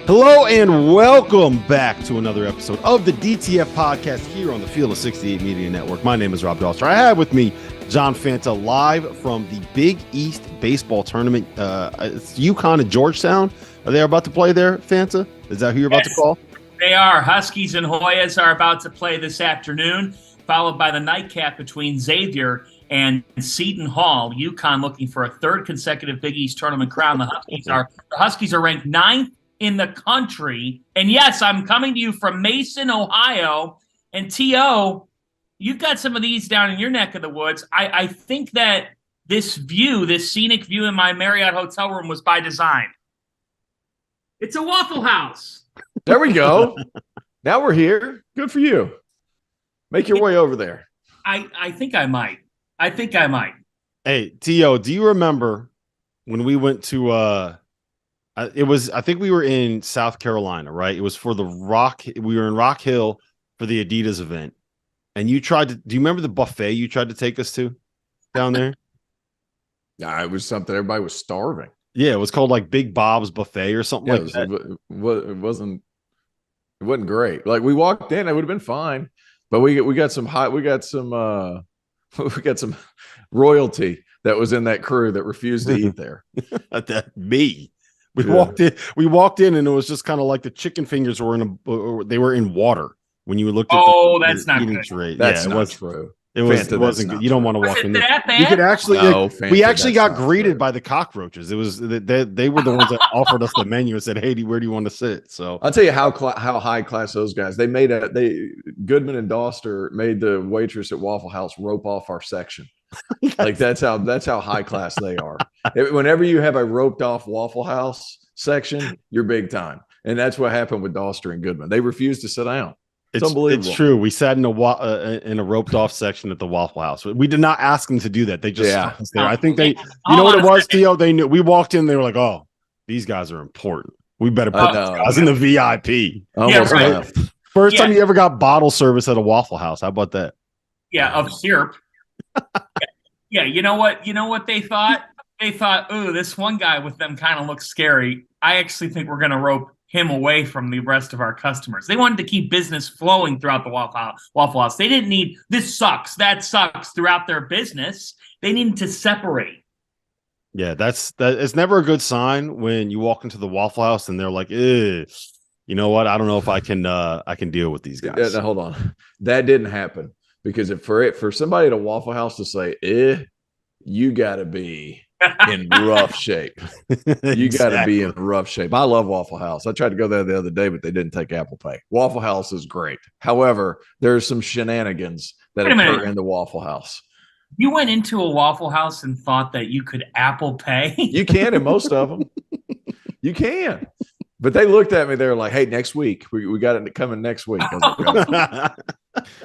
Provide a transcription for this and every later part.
Hello and welcome back to another episode of the DTF Podcast here on the Field of 68 Media Network. My name is Rob Doster. I have with me John Fanta live from the Big East Baseball Tournament. It's UConn and Georgetown. Are they about to play there, Fanta? Is that who you're about to call? They are. Huskies and Hoyas are about to play this afternoon, followed by the nightcap between Xavier and Seton Hall. UConn looking for a third consecutive Big East Tournament crown. The Huskies are ranked 9th in the country. And yes, I'm coming to you from Mason, Ohio. And T.O., you've got some of these down in your neck of the woods. I think that this scenic view in my Marriott hotel room was by design. It's a Waffle House. There we go. Now we're here. Good for you. Make your way over there. I think I might. Hey, T.O., do you remember when we went to I think we were in South Carolina, right? It was for we were in Rock Hill for the Adidas event. And do you remember the buffet you tried to take us to down there? Yeah, it was something. Everybody was starving. Yeah, it was called like Big Bob's Buffet or something like that. It wasn't great. Like we walked in, it would have been fine. But we got some royalty that was in that crew that refused to eat there. We walked in and it was just kind of like the chicken fingers were in water when you looked at that's not good. Tray. That's not true. It wasn't good. You don't want to walk in there. That bad? You could actually we actually got greeted true. by the cockroaches. It was they were the ones that offered us the menu and said, "Hey, where do you want to sit?" So I'll tell you how high class those guys. Goodman and Doster made the waitress at Waffle House rope off our section. Like that's how high class they are. Whenever you have a roped off Waffle House section, you're big time. And that's what happened with Doster and Goodman. They refused to sit down. It's unbelievable. It's true. We sat in a roped off section at the Waffle House. We did not ask them to do that. They just stuck us there. I think you know what it was, Theo? They knew. We walked in. They were like, "Oh, these guys are important. We better put these guys in the VIP." Almost left. First time you ever got bottle service at a Waffle House. How about that? Yeah, of syrup. Yeah, you know what they thought? They thought, "Ooh, this one guy with them kind of looks scary. I actually think we're going to rope him away from the rest of our customers." They wanted to keep business flowing throughout the Waffle House. They didn't need this sucks, that sucks throughout their business. They needed to separate. Yeah, it's never a good sign when you walk into the Waffle House and they're like, you know what? I don't know if I can deal with these guys. Yeah, hold on. That didn't happen because for somebody at a Waffle House to say, you got to be in rough shape. You got to be in rough shape. I love Waffle House. I tried to go there the other day, but they didn't take Apple Pay. Waffle House is great. However, there's some shenanigans that occur in the Waffle House. You went into a Waffle House and thought that you could Apple Pay? You can in most of them. You can. But they looked at me. They were like, "Hey, next week. We got it coming next week." I was like,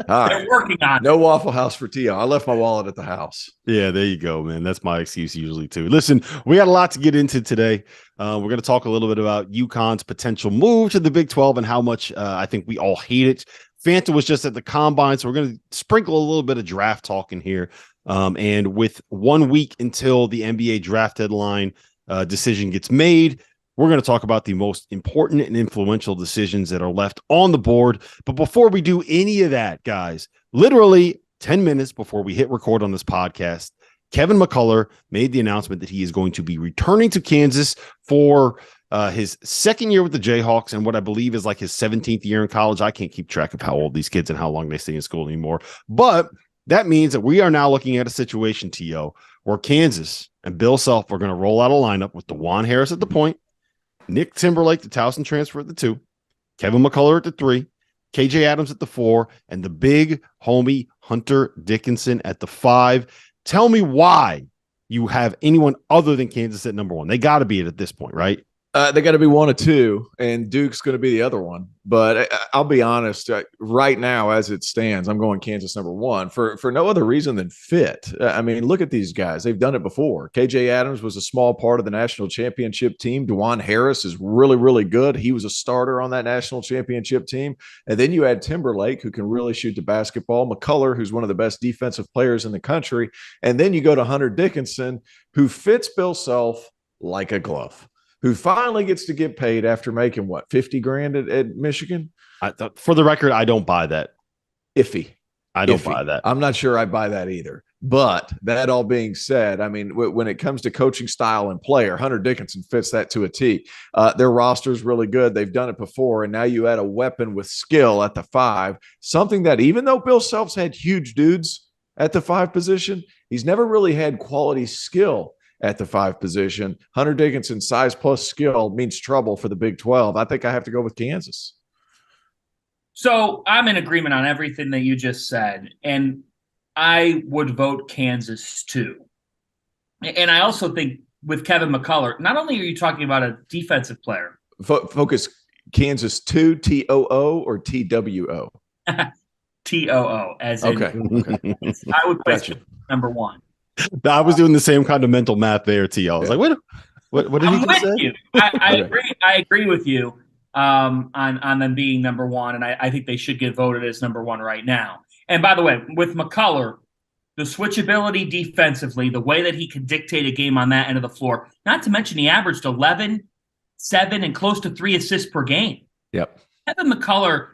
all right. They're working on it. No Waffle House for T.O. I left my wallet at the house. Yeah, there you go, man. That's my excuse usually too. Listen, we got a lot to get into today. We're going to talk a little bit about UConn's potential move to the Big 12 and how much I think we all hate it. Fanta was just at the Combine, so we're going to sprinkle a little bit of draft talk in here. And with 1 week until the NBA draft deadline decision gets made, we're going to talk about the most important and influential decisions that are left on the board. But before we do any of that, guys, literally 10 minutes before we hit record on this podcast, Kevin McCullar made the announcement that he is going to be returning to Kansas for his second year with the Jayhawks and what I believe is like his 17th year in college. I can't keep track of how old these kids and how long they stay in school anymore. But that means that we are now looking at a situation, T.O., where Kansas and Bill Self are going to roll out a lineup with DeJuan Harris at the point, Nick Timberlake, the Towson transfer at the 2, Kevin McCullar at the 3, KJ Adams at the 4, and the big homie Hunter Dickinson at the 5. Tell me why you have anyone other than Kansas at number 1. They got to be it at this point, right? They got to be one of two, and Duke's going to be the other one. But I'll be honest, right now, as it stands, I'm going Kansas number 1 for no other reason than fit. I mean, look at these guys. They've done it before. KJ Adams was a small part of the national championship team. DeJuan Harris is really, really good. He was a starter on that national championship team. And then you add Timberlake, who can really shoot the basketball, McCullar, who's one of the best defensive players in the country. And then you go to Hunter Dickinson, who fits Bill Self like a glove. who finally gets to get paid after making what, 50 grand at Michigan. For the record, I don't buy that. Iffy. I don't buy that. I'm not sure I buy that either. But that all being said, I mean, when it comes to coaching style and player, Hunter Dickinson fits that to a T. Their roster is really good. They've done it before, and now you add a weapon with skill at the 5, something that even though Bill Self's had huge dudes at the 5 position, he's never really had quality skill at the 5 position. Hunter Dickinson's size plus skill means trouble for the Big 12. I think I have to go with Kansas. So I'm in agreement on everything that you just said, and I would vote Kansas too. And I also think with Kevin McCullar, not only are you talking about a defensive player. Focus Kansas 2, TOO or TWO? TOO, as in. Okay. I would place number 1. I was doing the same kind of mental math there, T. I was like, wait, what did he just say? You. I agree. I agree with you on them being number 1, and I think they should get voted as number 1 right now. And by the way, with McCullar, the switchability defensively, the way that he could dictate a game on that end of the floor, not to mention he averaged 11, 7, and close to 3 assists per game. Yep. Kevin McCullar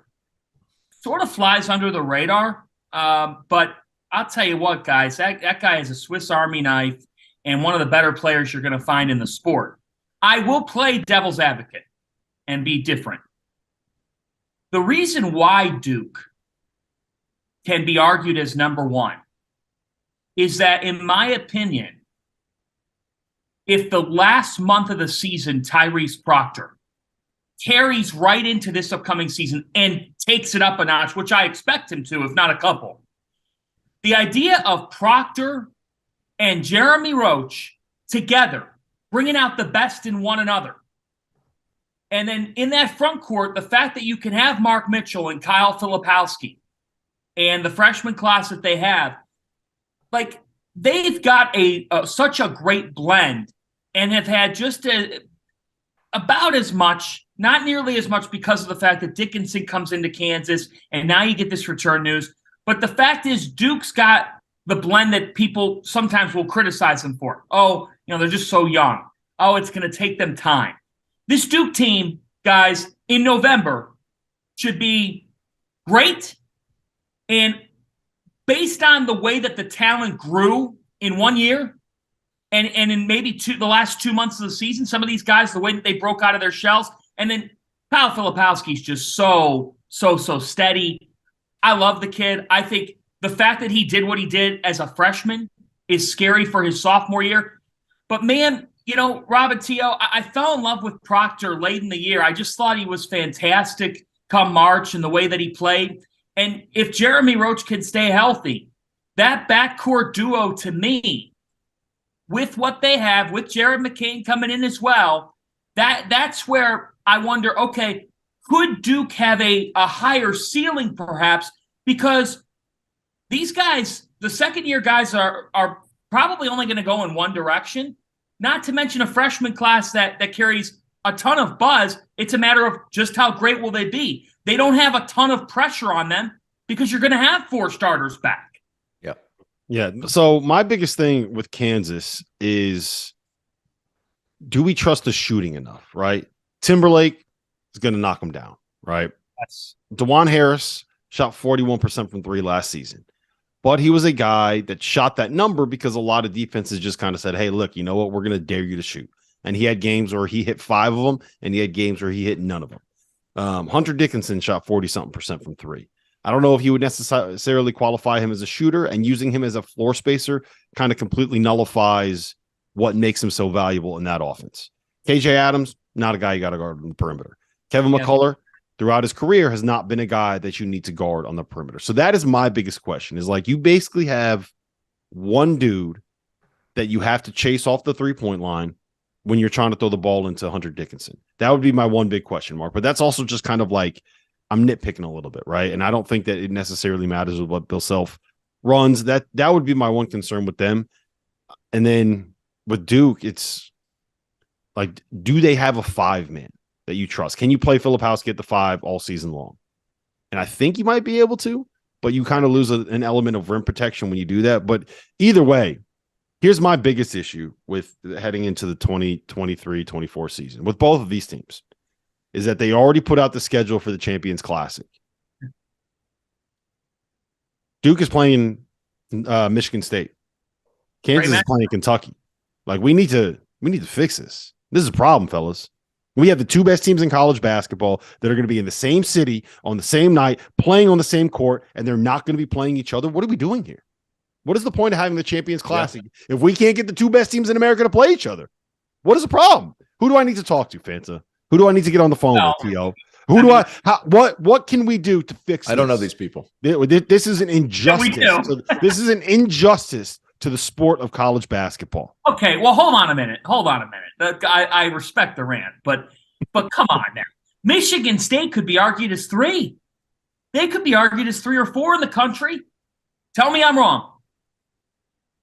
sort of flies under the radar, but I'll tell you what, guys, that guy is a Swiss Army knife and one of the better players you're going to find in the sport. I will play devil's advocate and be different. The reason why Duke can be argued as number 1 is that, in my opinion, if the last month of the season, Tyrese Proctor carries right into this upcoming season and takes it up a notch, which I expect him to, if not a couple, the idea of Proctor and Jeremy Roach together, bringing out the best in one another, and then in that front court, the fact that you can have Mark Mitchell and Kyle Filipowski and the freshman class that they have, like, they've got such a great blend and have had just about as much, not nearly as much because of the fact that Dickinson comes into Kansas and now you get this return news. But the fact is Duke's got the blend that people sometimes will criticize them for. Oh, they're just so young. Oh, it's going to take them time. This Duke team, guys, in November should be great. And based on the way that the talent grew in 1 year and in maybe the last 2 months of the season, some of these guys, the way that they broke out of their shells, and then Kyle Filipowski's just so steady. I love the kid. I think the fact that he did what he did as a freshman is scary for his sophomore year. But, man, Rob and T.O., I fell in love with Proctor late in the year. I just thought he was fantastic come March and the way that he played. And if Jeremy Roach can stay healthy, that backcourt duo, to me, with what they have, with Jared McCain coming in as well, that's where I wonder, okay, could Duke have a higher ceiling perhaps? Because these guys, the second-year guys are probably only going to go in one direction, not to mention a freshman class that carries a ton of buzz. It's a matter of just how great will they be. They don't have a ton of pressure on them because you're going to have 4 starters back. Yep. Yeah. So my biggest thing with Kansas is, do we trust the shooting enough, right? Timberlake is going to knock them down, right? Yes. DeJuan Harris shot 41% from 3 last season, but he was a guy that shot that number because a lot of defenses just kind of said, hey, look, you know what? We're going to dare you to shoot. And he had games where he hit 5 of them, and he had games where he hit none of them. Hunter Dickinson shot 40-something% from 3. I don't know if you would necessarily qualify him as a shooter, and using him as a floor spacer kind of completely nullifies what makes him so valuable in that offense. KJ Adams, not a guy you got to guard on the perimeter. Kevin McCullar, throughout his career, has not been a guy that you need to guard on the perimeter. So that is my biggest question, is like, you basically have one dude that you have to chase off the three-point line when you're trying to throw the ball into Hunter Dickinson. That would be my one big question mark. But that's also just kind of like, I'm nitpicking a little bit, right? And I don't think that it necessarily matters with what Bill Self runs. That would be my one concern with them. And then with Duke, it's like, do they have a 5-man that you trust? Can you play Filipowski at the 5 all season long? And I think you might be able to, but you kind of lose an element of rim protection when you do that. But either way, Here's my biggest issue with heading into the 2023-24 season with both of these teams is that they already put out the schedule for the Champions Classic. Duke is playing Michigan State. Kansas is playing Kentucky. Like, we need to fix this. This is a problem, fellas. We have the two best teams in college basketball that are going to be in the same city on the same night, playing on the same court, and they're not going to be playing each other. What are we doing here? What is the point of having the Champions Classic if we can't get the two best teams in America to play each other? What is the problem? Who do I need to talk to, Fanta? Who do I need to get on the phone with, T.O.? What can we do to fix this? I don't know these people. This is an injustice. This is an injustice to the sport of college basketball. Okay, well, hold on a minute. I respect the rant, but come on now. Michigan State could be argued as 3. They could be argued as 3 or 4 in the country. Tell me I'm wrong.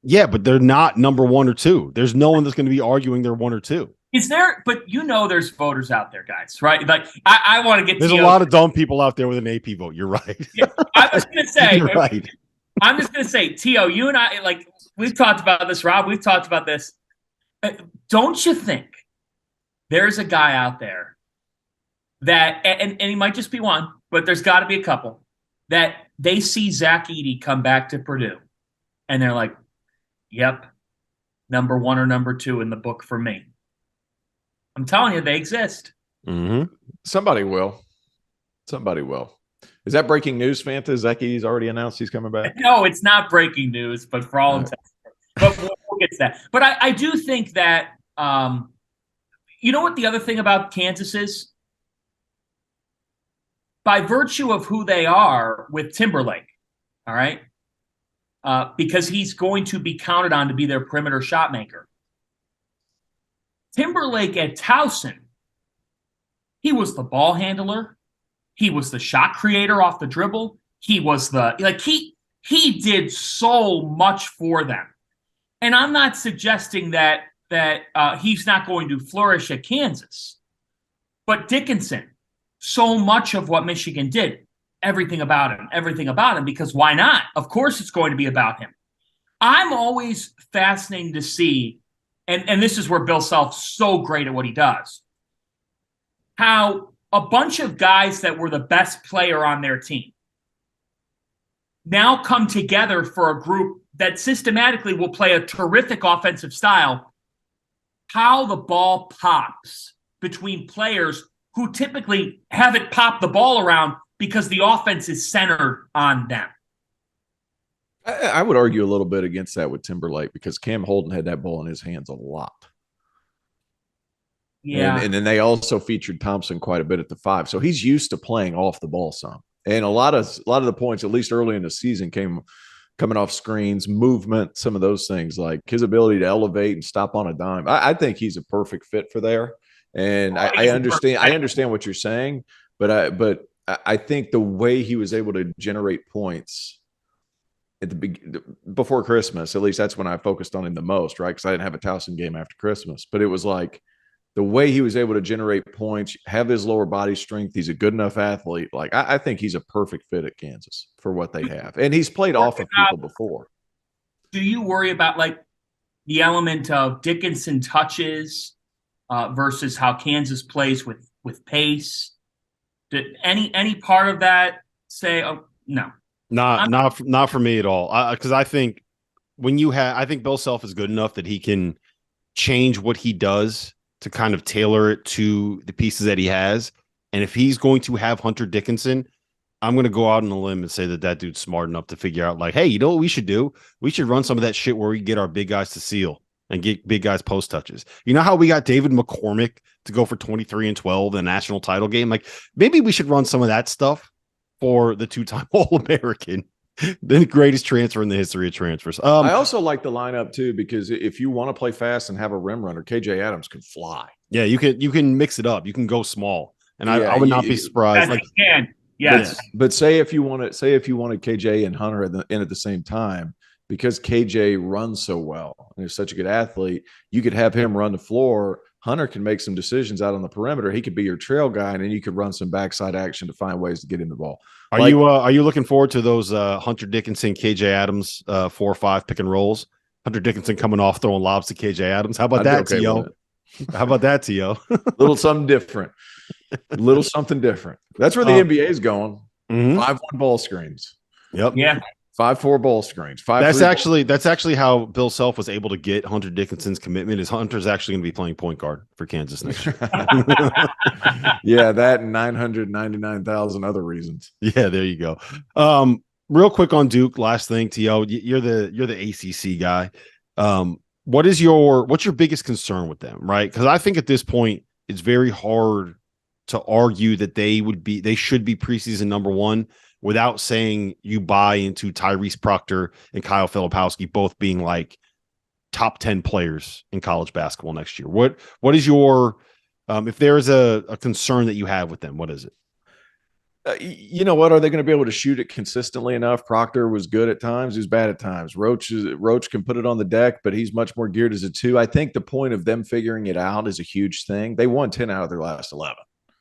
Yeah, but they're not number 1 or 2. There's no one that's going to be arguing they're 1 or 2. Is there? But there's voters out there, guys, right? Like, I want to get. There's a lot of dumb people out there with an AP vote. You're right. Yeah, I was going to say. You're right. I'm just going to say, T.O., you and I, like, we've talked about this, Rob. We've talked about this. Don't you think there's a guy out there that, and he might just be one, but there's got to be a couple, that they see Zach Edey come back to Purdue, and they're like, yep, number 1 or number 2 in the book for me. I'm telling you, they exist. Mm-hmm. Somebody will. Is that breaking news, Fanta? Zach Edey's already announced he's coming back? No, it's not breaking news, but for all intents. But we'll get to that. But I do think that, you know what the other thing about Kansas is? By virtue of who they are with Timberlake, all right? Because he's going to be counted on to be their perimeter shot maker. Timberlake at Towson, he was the ball handler. He was the shot creator off the dribble. He was he did so much for them. And I'm not suggesting that he's not going to flourish at Kansas. But Dickinson, so much of what Michigan did, everything about him, because why not? Of course it's going to be about him. I'm always fascinated to see, and this is where Bill Self's so great at what he does, how a bunch of guys that were the best player on their team now come together for a group that systematically will play a terrific offensive style, how the ball pops between players who typically haven't popped the ball around because the offense is centered on them. I would argue a little bit against that with Timberlake because Cam Holden had that ball in his hands a lot. Yeah. And then they also featured Thompson quite a bit at the 5. So he's used to playing off the ball some. And a lot of the points, at least early in the season, coming off screens, movement, some of those things, like his ability to elevate and stop on a dime. I think he's a perfect fit for there. And I understand what you're saying, but I think the way he was able to generate points before Christmas, at least that's when I focused on him the most, right? Because I didn't have a Towson game after Christmas, but it was like the way he was able to generate points, have his lower body strength. He's a good enough athlete. Like I think he's a perfect fit at Kansas for what they have, and he's played off of people before. Do you worry about like the element of Dickinson touches versus how Kansas plays with pace? Did any part of that say, oh no? Not for me at all. Because I think I think Bill Self is good enough that he can change what he does to kind of tailor it to the pieces that he has. And if he's going to have Hunter Dickinson, I'm going to go out on a limb and say that dude's smart enough to figure out like, hey, you know what we should do? We should run some of that shit where we get our big guys to seal and get big guys post touches. You know how we got David McCormick to go for 23 and 12 in the national title game? Like maybe we should run some of that stuff for the 2-time All-American, the greatest transfer in the history of transfers. I also like the lineup too, because if you want to play fast and have a rim runner, KJ Adams can fly. Yeah, you can mix it up. You can go small. And I would not be surprised. Like can. Yes. But say if you wanted KJ and Hunter at the same time, because KJ runs so well and is such a good athlete, you could have him run the floor. Hunter can make some decisions out on the perimeter. He could be your trail guy, and then you could run some backside action to find ways to get him the ball. Are you looking forward to those Hunter Dickinson, KJ Adams 4 or 5 pick and rolls? Hunter Dickinson coming off throwing lobs to KJ Adams. How about I'd be that, okay T.O.? with How about that, T.O.? Little something different. Little something different. That's where the NBA is going. 5-1 ball screens. Yep. Yeah. 5-4 ball screens. That's actually how Bill Self was able to get Hunter Dickinson's commitment. Is Hunter's actually going to be playing point guard for Kansas next year? Yeah, that and 999,000 other reasons. Yeah, there you go. Real quick on Duke. Last thing, T.O. You're the ACC guy. What's your biggest concern with them, right? Because I think at this point it's very hard to argue that they should be preseason number one without saying you buy into Tyrese Proctor and Kyle Filipowski both being like top 10 players in college basketball next year. What is your if there is a concern that you have with them, what is it? You know what? Are they going to be able to shoot it consistently enough? Proctor was good at times. He was bad at times. Roach can put it on the deck, but he's much more geared as a 2. I think the point of them figuring it out is a huge thing. They won 10 out of their last 11.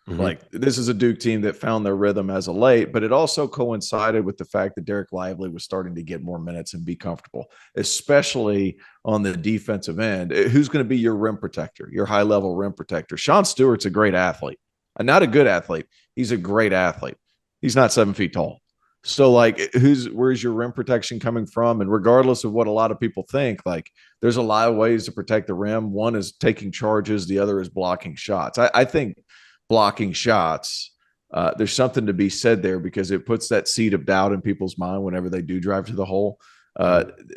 Mm-hmm. Like, this is a Duke team that found their rhythm as of late, but it also coincided with the fact that Derek Lively was starting to get more minutes and be comfortable, especially on the defensive end. Who's going to be your rim protector, your high-level rim protector? Sean Stewart's a great athlete. Not a good athlete. He's a great athlete. He's not 7 feet tall. So, like, where's your rim protection coming from? And regardless of what a lot of people think, like, there's a lot of ways to protect the rim. One is taking charges. The other is blocking shots. I think blocking shots, there's something to be said there because it puts that seed of doubt in people's mind whenever they do drive to the hole.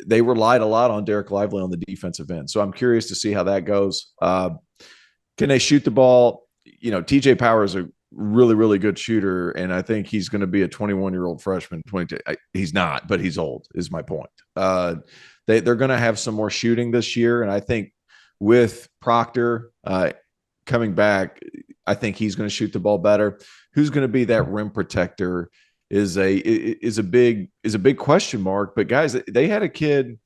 They relied a lot on Derek Lively on the defensive end. So I'm curious to see how that goes. Can they shoot the ball? You know, TJ Power is a really, really good shooter, and I think he's going to be a 21-year-old freshman. 22. He's not, but he's old, is my point. They're going to have some more shooting this year, and I think with Proctor coming back, I think he's going to shoot the ball better. Who's going to be that rim protector is a big question mark. But guys, they had a kid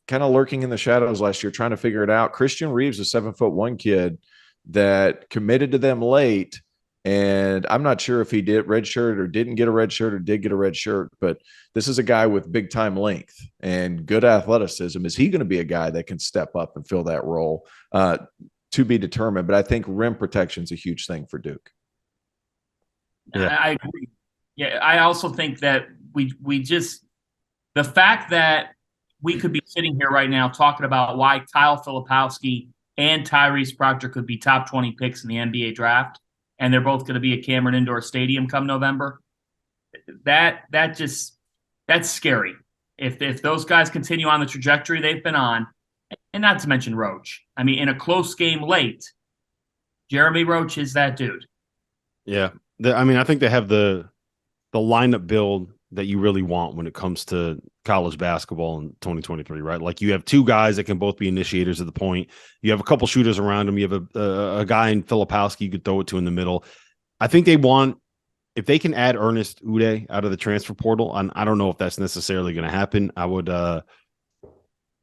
kind of lurking in the shadows last year, trying to figure it out. Christian Reeves, a 7'1" kid that committed to them late, and I'm not sure if he did red shirt or didn't get a red shirt or did get a red shirt, but this is a guy with big time length and good athleticism. Is he going to be a guy that can step up and fill that role? To be determined, but I think rim protection is a huge thing for Duke. Yeah, I agree. Yeah, I also think that we just the fact that we could be sitting here right now talking about why Kyle Filipowski and Tyrese Proctor could be top 20 picks in the NBA draft, and they're both going to be at Cameron Indoor Stadium come November. That's scary. If those guys continue on the trajectory they've been on. And not to mention Roach. I mean, in a close game late, Jeremy Roach is that dude. Yeah. I think they have the lineup build that you really want when it comes to college basketball in 2023, right? Like, you have 2 guys that can both be initiators at the point. You have a couple shooters around them. You have a guy in Filipowski you could throw it to in the middle. I think they want, if they can add Ernest Ude out of the transfer portal, and I don't know if that's necessarily going to happen. I would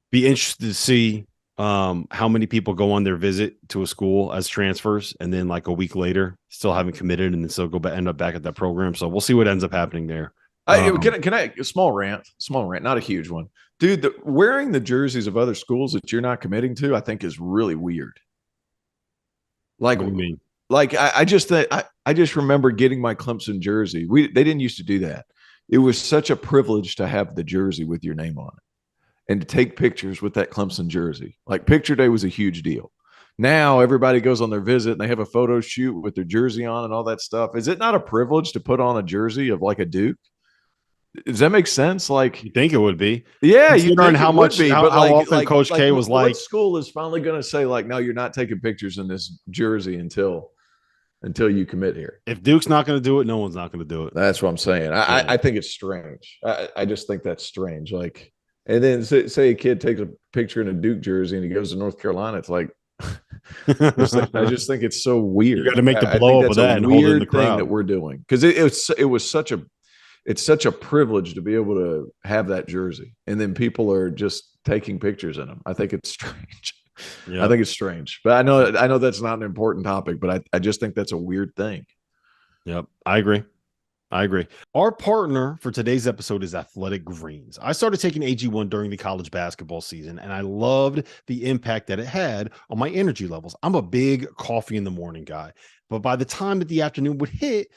be interested to see how many people go on their visit to a school as transfers and then like a week later still haven't committed and then still end up back at that program. So we'll see what ends up happening there. Can I a small rant, not a huge one, dude. Wearing the jerseys of other schools that you're not committing to, I think is really weird. Like, what do you mean? Like, I just remember getting my Clemson jersey. They didn't used to do that. It was such a privilege to have the jersey with your name on it and to take pictures with that Clemson jersey. Like, picture day was a huge deal. Now everybody goes on their visit and they have a photo shoot with their jersey on and all that stuff. Is it not a privilege to put on a jersey of like a Duke? Does that make sense? Like, you think it would be? Yeah, you learn how much, how often Coach K was like, what school is finally going to say like, no, you're not taking pictures in this jersey until you commit here. If Duke's not going to do it, no one's not going to do it. That's what I'm saying. I think it's strange. I just think that's strange. Like, and then say a kid takes a picture in a Duke jersey and he goes to North Carolina. It's like, I just think it's so weird. You got to make the blow up of that and hold in the crowd. Thing that we're doing, because it's such a privilege to be able to have that jersey, and then people are just taking pictures in them. I think it's strange. Yep. I think it's strange, but I know that's not an important topic, but I just think that's a weird thing. Yep, I agree. I agree. Our partner for today's episode is Athletic Greens. I started taking AG1 during the college basketball season, and I loved the impact that it had on my energy levels. I'm a big coffee in the morning guy, but by the time that the afternoon would hit,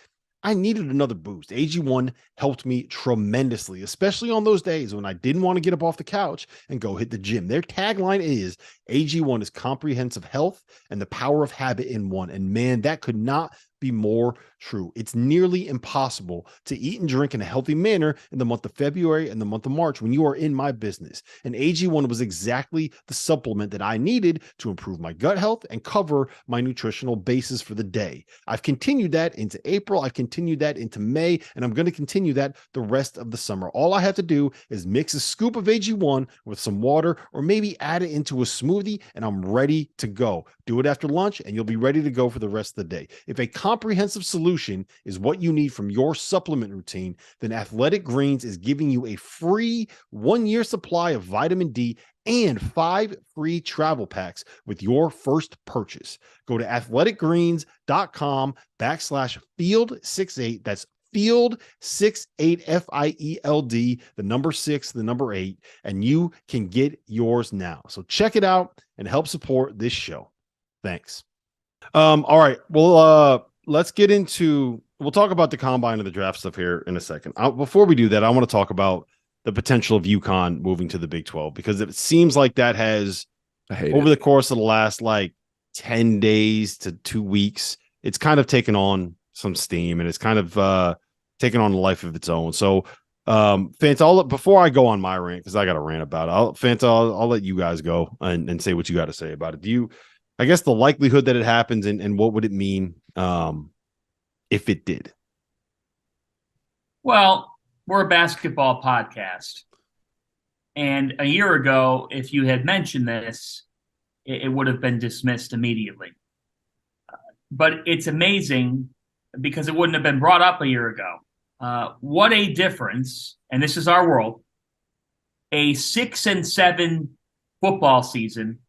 I needed another boost. AG1 helped me tremendously, especially on those days when I didn't want to get up off the couch and go hit the gym. Their tagline is AG1 is comprehensive health and the power of habit in one. And man, that could not be more true. It's nearly impossible to eat and drink in a healthy manner in the month of February and the month of March when you are in my business. And AG1 was exactly the supplement that I needed to improve my gut health and cover my nutritional basis for the day. I've continued that into April. I've continued that into May, and I'm going to continue that the rest of the summer. All I have to do is mix a scoop of AG1 with some water or maybe add it into a smoothie, and I'm ready to go. Do it after lunch, and you'll be ready to go for the rest of the day. If a comprehensive solution is what you need from your supplement routine, then Athletic Greens is giving you a free 1-year supply of vitamin D and 5 free travel packs with your first purchase. Go to athleticgreens.com/field68. That's field 68 FIELD, the number 6, the number 8, and you can get yours now. So check it out and help support this show. Thanks. All right. Well, let's get into, we'll talk about the combine and the draft stuff here in a second. Before we do that, I want to talk about the potential of UConn moving to the Big 12, because it seems like that has, over the course of the last 10 days to 2 weeks, it's kind of taken on some steam and it's kind of taken on a life of its own. So, Fanta, before I go on my rant, because I got a rant about it, I'll let you guys go and say what you got to say about it. I guess the likelihood that it happens and what would it mean if it did? Well, we're a basketball podcast. And a year ago, if you had mentioned this, it would have been dismissed immediately. But it's amazing because it wouldn't have been brought up a year ago. What a difference, and this is our world, a 6-7 football season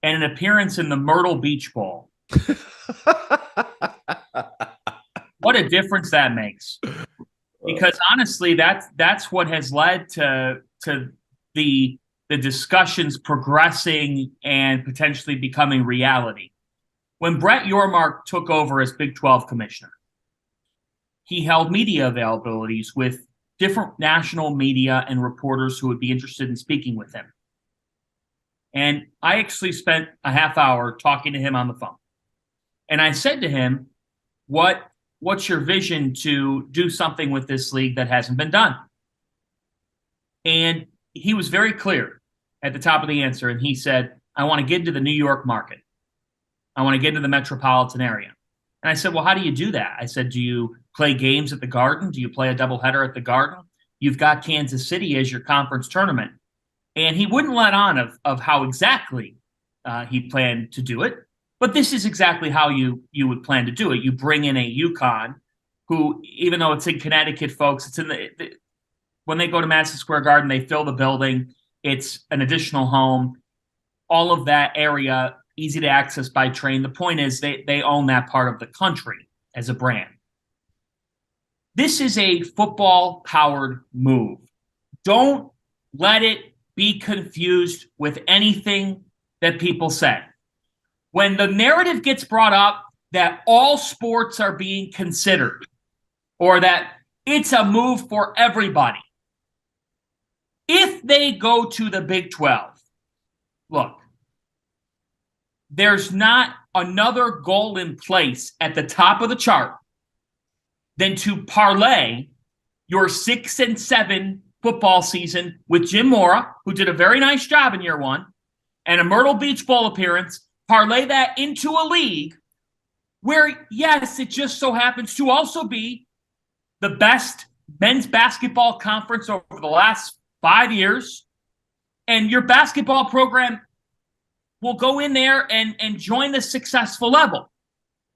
and an appearance in the Myrtle Beach Bowl. What a difference that makes. Because honestly, that's what has led to the discussions progressing and potentially becoming reality. When Brett Yormark took over as Big 12 commissioner, he held media availabilities with different national media and reporters who would be interested in speaking with him. And I actually spent a half hour talking to him on the phone. And I said to him, what's your vision to do something with this league that hasn't been done? And he was very clear at the top of the answer. And he said, I want to get into the New York market. I want to get into the metropolitan area. And I said, well, how do you do that? I said, do you play games at the Garden? Do you play a doubleheader at the Garden? You've got Kansas City as your conference tournament. And he wouldn't let on of how exactly he planned to do it. But this is exactly how you would plan to do it. You bring in a UConn who, even though it's in Connecticut, folks, it's in when they go to Madison Square Garden, they fill the building. It's an additional home. All of that area, easy to access by train. The point is they own that part of the country as a brand. This is a football-powered move. Don't let it be confused with anything that people say. When the narrative gets brought up that all sports are being considered or that it's a move for everybody, if they go to the Big 12, look, there's not another goal in place at the top of the chart than to parlay your 6-7 football season with Jim Mora, who did a very nice job in year one, and a Myrtle Beach Bowl appearance, parlay that into a league where, yes, it just so happens to also be the best men's basketball conference over the last 5 years. And your basketball program will go in there and join the successful level.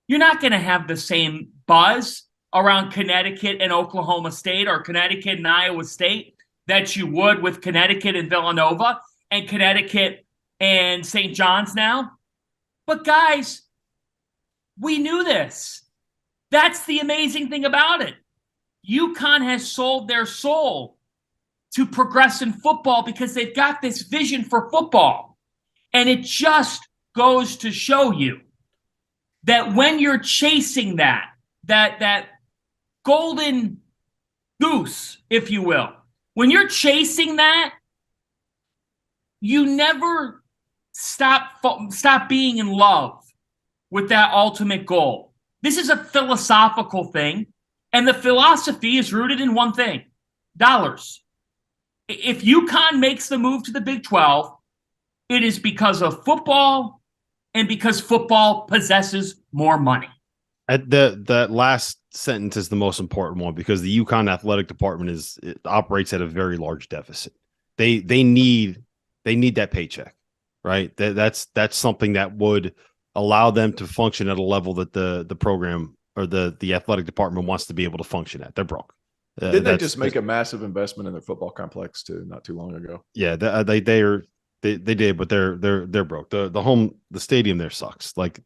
You're not going to have the same buzz around Connecticut and Oklahoma State or Connecticut and Iowa State that you would with Connecticut and Villanova and Connecticut and St. John's now. But guys, we knew this. That's the amazing thing about it. UConn has sold their soul to progress in football because they've got this vision for football. And it just goes to show you that when you're chasing that golden goose, if you will, when you're chasing that, you never stop being in love with that ultimate goal. This is a philosophical thing, and the philosophy is rooted in one thing: dollars. If UConn makes the move to the Big 12, it is because of football and because football possesses more money. That last sentence is the most important one, because the UConn athletic department operates at a very large deficit. They need that paycheck, right? That's something that would allow them to function at a level that the program or the athletic department wants to be able to function at. They're broke. Didn't they just make a massive investment in their football complex too, not too long ago? Yeah, they did, but they're broke. The stadium there sucks. Like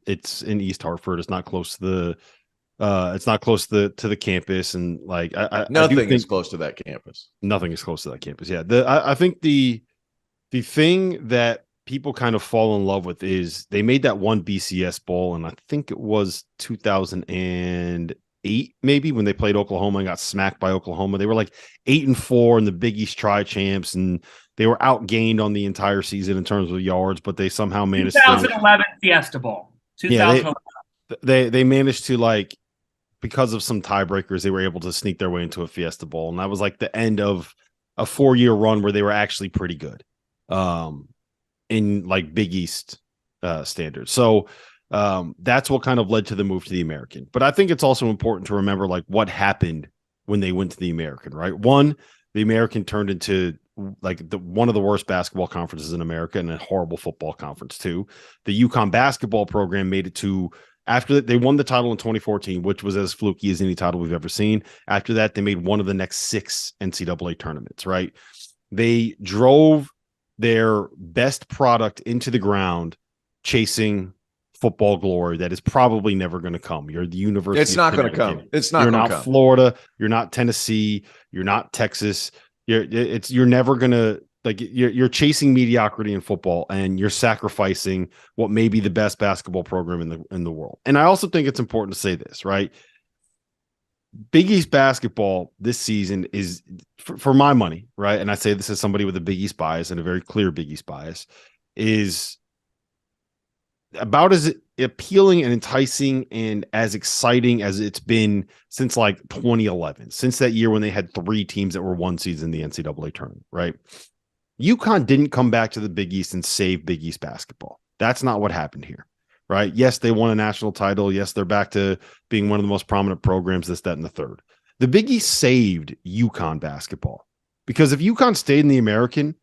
it's in East Hartford. It's not close to the campus, and like nothing is close to that campus. Nothing is close to that campus. Yeah, I think the thing that people kind of fall in love with is they made that one BCS bowl, and I think it was 2008, maybe, when they played Oklahoma and got smacked by Oklahoma. They were like 8-4 in the Big East Tri-Champs, and they were outgained on the entire season in terms of yards, but they somehow managed 2011 Fiesta Bowl. 2011. Yeah, they managed to, like, because of some tiebreakers, they were able to sneak their way into a Fiesta Bowl, and that was like the end of a 4-year run where they were actually pretty good in like Big East standards. So that's what kind of led to the move to the American. But I think it's also important to remember like what happened when they went to the American, right? One, the American turned into like one of the worst basketball conferences in America, and a horrible football conference too. The UConn basketball program made it to, after that, they won the title in 2014, which was as fluky as any title we've ever seen. After that, they made one of the next 6 NCAA tournaments, right? They drove their best product into the ground, chasing football glory that is probably never going to come. You're the University. It's not going to come. It's not. You're not Florida. You're not Tennessee. You're not Texas. You're never going to, like, you're chasing mediocrity in football, and you're sacrificing what may be the best basketball program in the world. And I also think it's important to say this, right? Big East basketball this season is, for my money, right? And I say this as somebody with a Big East bias and a very clear Big East bias, is about as appealing and enticing and as exciting as it's been since like 2011, since that year when they had 3 teams that were 1 seeds in the NCAA tournament, right? UConn didn't come back to the Big East and save Big East basketball. That's not what happened here, right? Yes, they won a national title. Yes, they're back to being one of the most prominent programs, this, that, and the third. The Big East saved UConn basketball, because if UConn stayed in the American,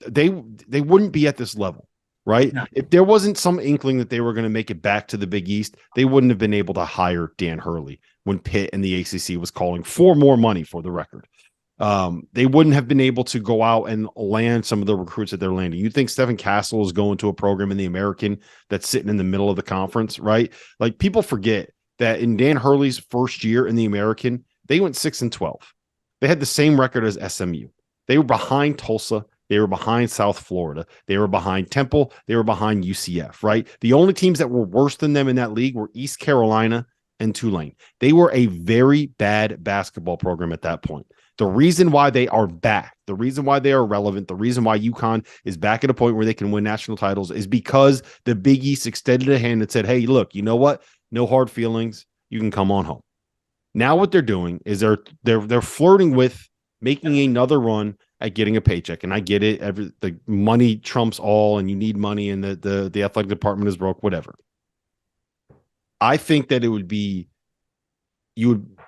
they wouldn't be at this level, right? No. If there wasn't some inkling that they were going to make it back to the Big East, they wouldn't have been able to hire Dan Hurley when Pitt and the ACC was calling for more money, for the record. They wouldn't have been able to go out and land some of the recruits that they're landing. You think Stephen Castle is going to a program in the American that's sitting in the middle of the conference, right? Like, people forget that in Dan Hurley's first year in the American, they went 6-12. They had the same record as SMU. They were behind Tulsa. They were behind South Florida. They were behind Temple. They were behind UCF, right? The only teams that were worse than them in that league were East Carolina and Tulane. They were a very bad basketball program at that point. The reason why they are back, the reason why they are relevant, the reason why UConn is back at a point where they can win national titles is because the Big East extended a hand and said, hey, look, you know what? No hard feelings. You can come on home. Now what they're doing is they're flirting with making another run at getting a paycheck. And I get it. The money trumps all, and you need money, and the athletic department is broke, whatever. I think that you would be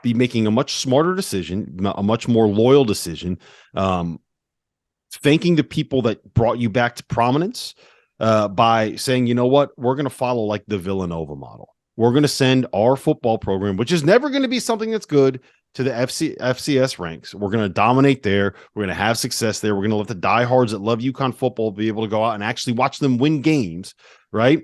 making a much smarter decision, a much more loyal decision, thanking the people that brought you back to prominence by saying, you know what, we're going to follow like the Villanova model. We're going to send our football program, which is never going to be something that's good, to the FCS ranks. We're going to dominate there. We're going to have success there. We're going to let the diehards that love UConn football be able to go out and actually watch them win games, right?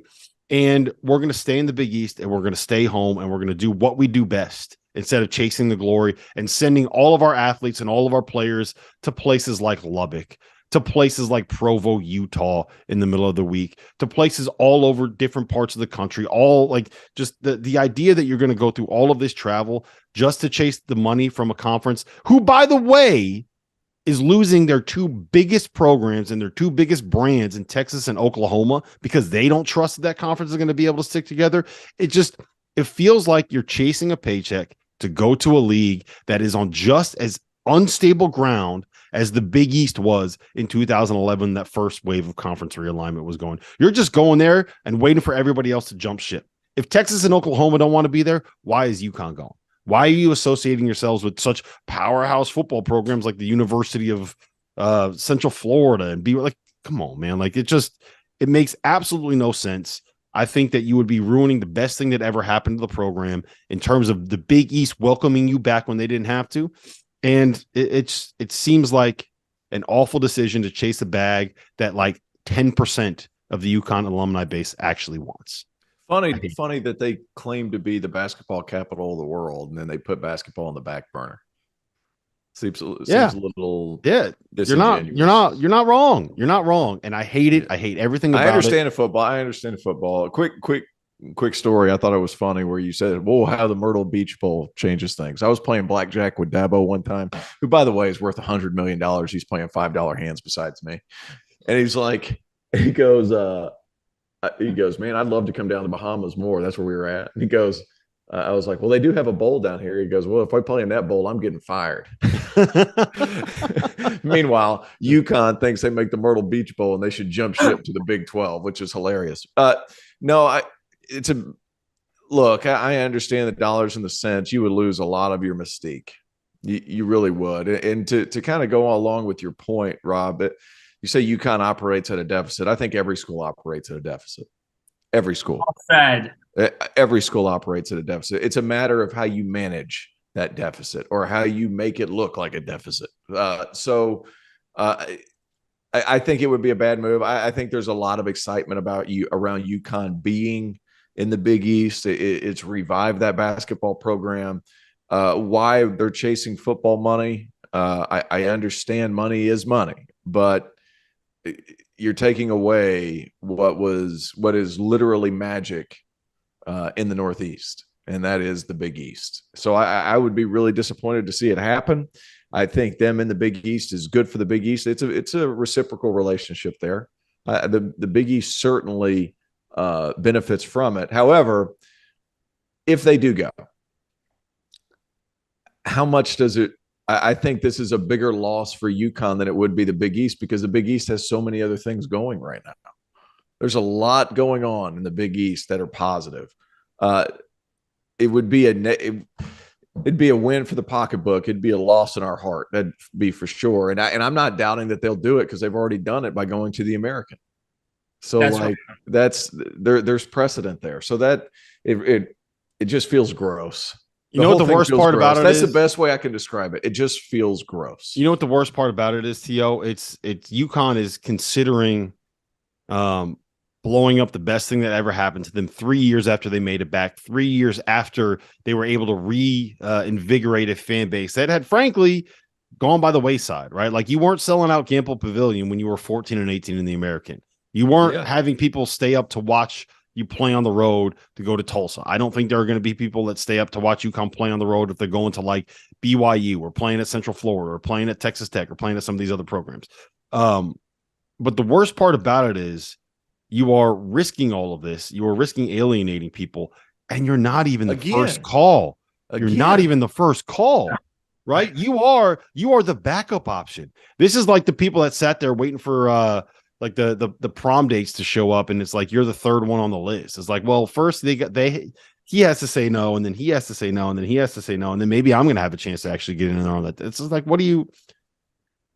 And we're going to stay in the Big East, and we're going to stay home, and we're going to do what we do best, instead of chasing the glory and sending all of our athletes and all of our players to places like Lubbock, to places like Provo, Utah in the middle of the week, to places all over different parts of the country, all like just the idea that you're going to go through all of this travel just to chase the money from a conference who, by the way, is losing their two biggest programs and their two biggest brands in Texas and Oklahoma because they don't trust that conference is going to be able to stick together. It feels like you're chasing a paycheck to go to a league that is on just as unstable ground as the Big East was in 2011, that first wave of conference realignment was going. You're just going there and waiting for everybody else to jump ship. If Texas and Oklahoma don't want to be there, why is UConn going? Why are you associating yourselves with such powerhouse football programs like the University of Central Florida and be like, come on, man. Like it makes absolutely no sense. I think that you would be ruining the best thing that ever happened to the program in terms of the Big East welcoming you back when they didn't have to. And it seems like an awful decision to chase a bag that like 10% of the UConn alumni base actually wants. Funny that they claim to be the basketball capital of the world, and then they put basketball on the back burner. Seems a little You're not wrong. You're not wrong, and I hate it. I hate everything about it. I understand football. Quick story. I thought it was funny where you said, "Whoa, how the Myrtle Beach Bowl changes things." I was playing blackjack with Dabo one time, who, by the way, is worth $100 million. He's playing $5 hands besides me, and he's like, he goes, man, I'd love to come down to Bahamas more. That's where we were at. And he goes, I was like, well, they do have a bowl down here. He goes, well, if I play in that bowl, I'm getting fired. Meanwhile, UConn thinks they make the Myrtle Beach Bowl and they should jump ship to the Big 12, which is hilarious. I understand the dollars and the cents. You would lose a lot of your mystique. You really would. And to kind of go along with your point, Rob, you say UConn operates at a deficit. I think every school operates at a deficit. Every school. Every school operates at a deficit. It's a matter of how you manage that deficit or how you make it look like a deficit. I think it would be a bad move. I think there's a lot of excitement around UConn being in the Big East. It's revived that basketball program. Why they're chasing football money, I understand money is money, but you're taking away what is literally magic in the Northeast, and that is the Big East. So I would be really disappointed to see it happen. I think them in the Big East is good for the Big East. It's a reciprocal relationship there. The Big East certainly benefits from it. However, if they do go, how much does it? I think this is a bigger loss for UConn than it would be the Big East, because the Big East has so many other things going right now. There's a lot going on in the Big East that are positive. It would be it'd be a win for the pocketbook. It'd be a loss in our heart. That'd be for sure. And I'm not doubting that they'll do it because they've already done it by going to the American. So there's precedent there. So that it just feels gross. You know what the worst part about it is? That's the best way I can describe it. It just feels gross. You know what the worst part about it is, T.O.? It's UConn is considering blowing up the best thing that ever happened to them 3 years after they made it back, 3 years after they were able to reinvigorate a fan base that had, frankly, gone by the wayside, right? Like, you weren't selling out Gamble Pavilion when you were 14 and 18 in the American. You weren't having people stay up to watch you play on the road to go to Tulsa. I don't think there are going to be people that stay up to watch UConn play on the road if they're going to like BYU or playing at Central Florida or playing at Texas Tech or playing at some of these other programs. But the worst part about it is you are risking all of this. You are risking alienating people, and you're not even the first call. You're not even the first call, right? You are the backup option. This is like the people that sat there waiting for like the prom dates to show up, and it's like you're the third one on the list. It's like, well, first he has to say no, and then he has to say no, and then he has to say no, and then maybe I'm gonna have a chance to actually get in there on that. It's just like,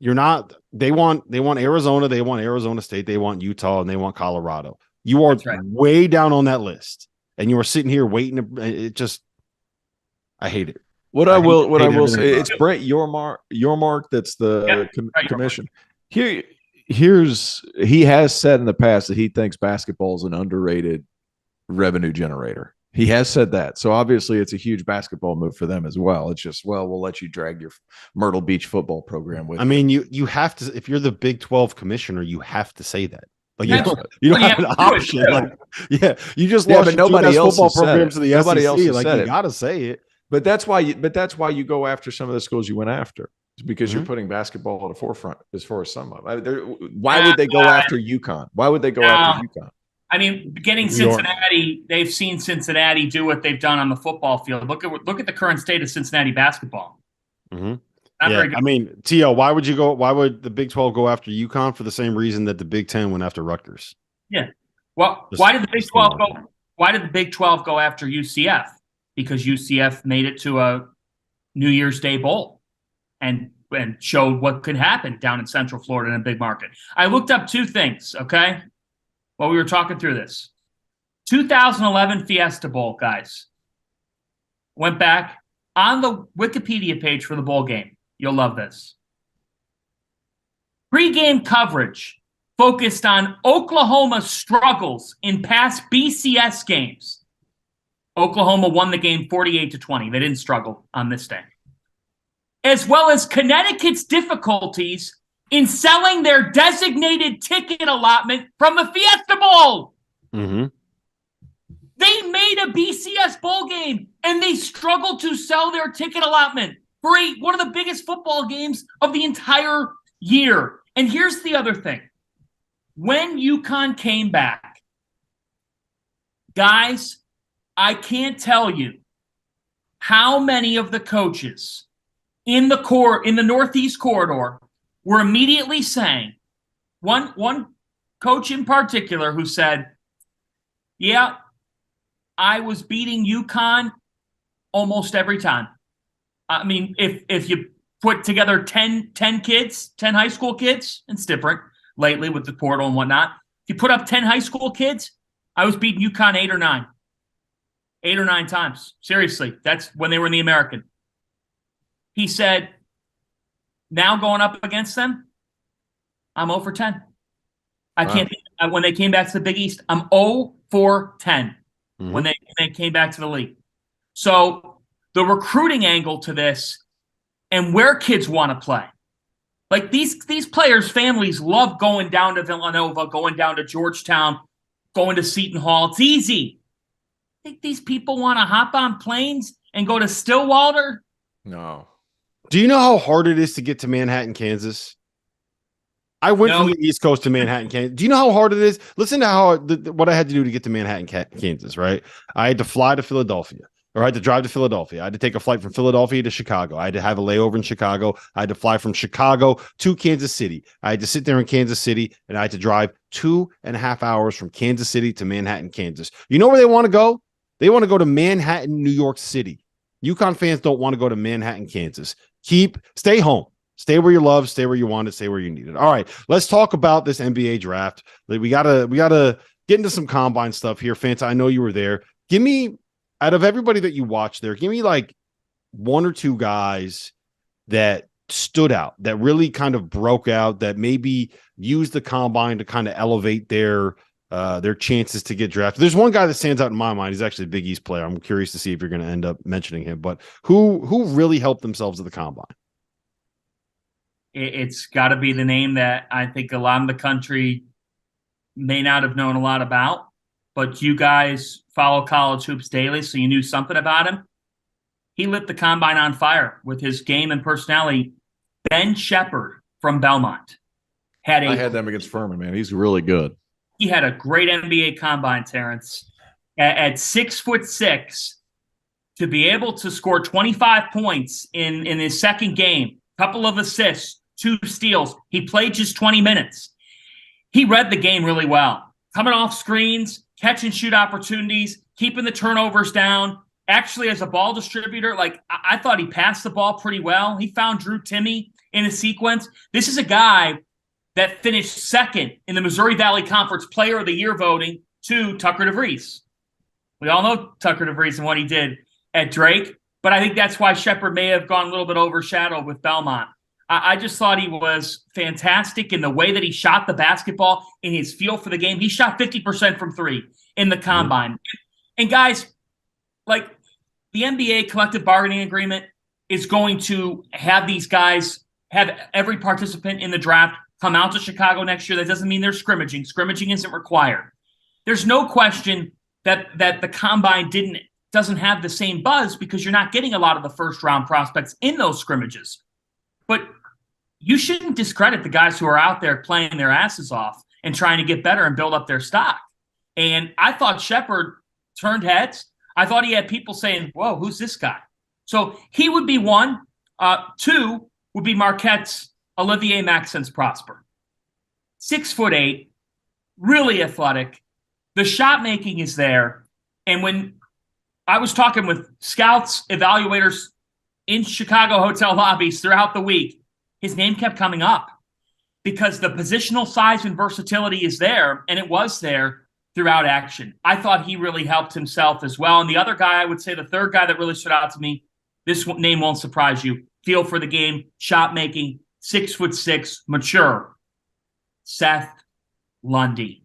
you're not. They want Arizona, they want Arizona State, they want Utah, and they want Colorado. You are way down on that list, and you are sitting here waiting. I hate it. What I will say, it's Brent Yormark that's the commission. He has said in the past that he thinks basketball is an underrated revenue generator. He has said that. So obviously it's a huge basketball move for them as well. It's just, well, we'll let you drag your Myrtle Beach football program with you. I mean, you have to, if you're the Big 12 commissioner, you have to say that. Like you don't have an option. Like, you just lost but nobody else football programs to the nobody SEC. Else has like said you got to say it. But that's why you go after some of the schools you went after. It's because you're putting basketball at the forefront as far as some of them. Why would they go after UConn? Why would they go after UConn? I mean, getting Cincinnati, they've seen Cincinnati do what they've done on the football field. Look at the current state of Cincinnati basketball. Mm-hmm. I mean, T.O., why would the Big 12 go after UConn for the same reason that the Big 10 went after Rutgers? Yeah. Well, why did the Big 12 go after UCF? Because UCF made it to a New Year's Day bowl and showed what could happen down in Central Florida in a big market. I looked up two things, okay, while we were talking through this. 2011 Fiesta Bowl, guys. Went back on the Wikipedia page for the bowl game. You'll love this. Pre-game coverage focused on Oklahoma's struggles in past BCS games. Oklahoma won the game 48-20. They didn't struggle on this day. As well as Connecticut's difficulties in selling their designated ticket allotment from the Fiesta Bowl. Mm-hmm. They made a BCS bowl game, and they struggled to sell their ticket allotment for one of the biggest football games of the entire year. And here's the other thing. When UConn came back, guys, I can't tell you how many of the coaches in the Northeast corridor were immediately saying, one coach in particular who said, yeah, I was beating UConn almost every time. I mean, if you put together 10 kids, 10 high school kids, it's different lately with the portal and whatnot. If you put up 10 high school kids, I was beating UConn 8 or 9 times. Seriously, that's when they were in the American. He said, now going up against them, I'm 0 for 10. I can't think, when they came back to the Big East, I'm 0 for 10 when they came back to the league. So the recruiting angle to this and where kids want to play. Like these players' families love going down to Villanova, going down to Georgetown, going to Seton Hall. It's easy. Think these people want to hop on planes and go to Stillwater? No. Do you know how hard it is to get to Manhattan, Kansas? I went from the East Coast to Manhattan, Kansas. Do you know how hard it is? Listen to what I had to do to get to Manhattan, Kansas, right? I had to fly to Philadelphia, or I had to drive to Philadelphia. I had to take a flight from Philadelphia to Chicago. I had to have a layover in Chicago. I had to fly from Chicago to Kansas City. I had to sit there in Kansas City, and I had to drive 2.5 hours from Kansas City to Manhattan, Kansas. You know where they want to go? They want to go to Manhattan, New York City. UConn fans don't want to go to Manhattan, Kansas. Stay home. Stay where you love, stay where you want it, stay where you need it. All right, let's talk about this NBA draft. We gotta get into some combine stuff here. Fanta, I know you were there. Give me, out of everybody that you watched there, give me like one or two guys that stood out, that really kind of broke out, that maybe used the combine to kind of elevate their chances to get drafted. There's one guy that stands out in my mind. He's actually a Big East player. I'm curious to see if you're going to end up mentioning him, but who really helped themselves at the combine? It's got to be the name that I think a lot of the country may not have known a lot about, but you guys follow college hoops daily, so you knew something about him. He lit the combine on fire with his game and personality. Ben Shepherd from Belmont. I had them against Furman, man. He's really good. He had a great NBA combine, Terrence. At 6'6", to be able to score 25 points in his second game, couple of assists, 2 steals. He played just 20 minutes. He read the game really well. Coming off screens, catch and shoot opportunities, keeping the turnovers down. Actually, as a ball distributor, I thought he passed the ball pretty well. He found Drew Timme in a sequence. This is a guy that finished second in the Missouri Valley Conference Player of the Year voting to Tucker DeVries. We all know Tucker DeVries and what he did at Drake, but I think that's why Shepherd may have gone a little bit overshadowed with Belmont. I just thought he was fantastic in the way that he shot the basketball, in his feel for the game. He shot 50% from 3 in the combine. And guys, like the NBA collective bargaining agreement is going to have these guys have every participant in the draft come out to Chicago next year. That doesn't mean they're scrimmaging. Scrimmaging isn't required. There's no question that the combine doesn't have the same buzz because you're not getting a lot of the first round prospects in those scrimmages. But you shouldn't discredit the guys who are out there playing their asses off and trying to get better and build up their stock. And I thought Shepard turned heads. I thought he had people saying, whoa, who's this guy? So he would be one. Two would be Marquette's Olivier Maxence Prosper. 6'8", really athletic. The shot making is there. And when I was talking with scouts, evaluators in Chicago hotel lobbies throughout the week, his name kept coming up because the positional size and versatility is there, and it was there throughout action. I thought he really helped himself as well. And the other guy, I would say the third guy that really stood out to me, this name won't surprise you, feel for the game, shot making, 6'6", mature, Seth Lundy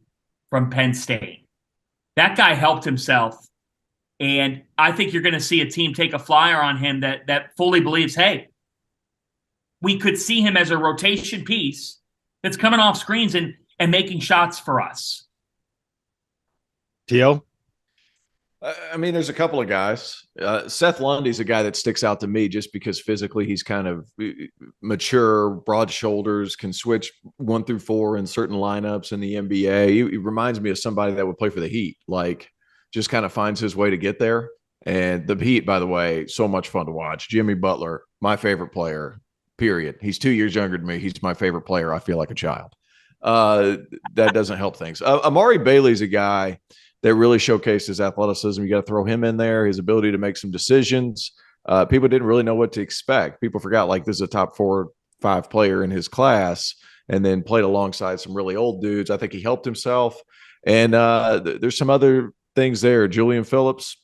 from Penn State. That guy helped himself. And I think you're going to see a team take a flyer on him that fully believes, hey, we could see him as a rotation piece that's coming off screens and making shots for us. T.O.? I mean, there's a couple of guys. Seth Lundy's a guy that sticks out to me just because physically he's kind of mature, broad shoulders, can switch 1 through 4 in certain lineups in the NBA. He reminds me of somebody that would play for the Heat, like just kind of finds his way to get there. And the Heat, by the way, so much fun to watch. Jimmy Butler, my favorite player, period. He's 2 years younger than me. He's my favorite player. I feel like a child. That doesn't help things. Amari Bailey's a guy that really showcased his athleticism. You got to throw him in there, his ability to make some decisions. People didn't really know what to expect. People forgot, like, this is a top 4-5 player in his class, and then played alongside some really old dudes. I think he helped himself. And there's some other things there. Julian Phillips,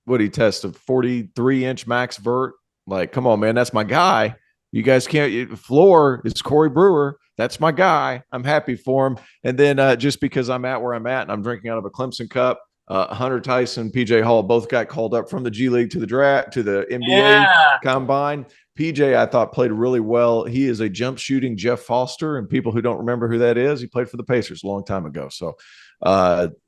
what did he test? A 43-inch max vert? Like, come on, man, that's my guy. You guys can't – floor is Corey Brewer. That's my guy. I'm happy for him. And then just because I'm at where I'm at and I'm drinking out of a Clemson cup, Hunter Tyson, PJ Hall both got called up from the G League to the draft, to the NBA combine. PJ, I thought, played really well. He is a jump shooting Jeff Foster, and people who don't remember who that is, he played for the Pacers a long time ago. So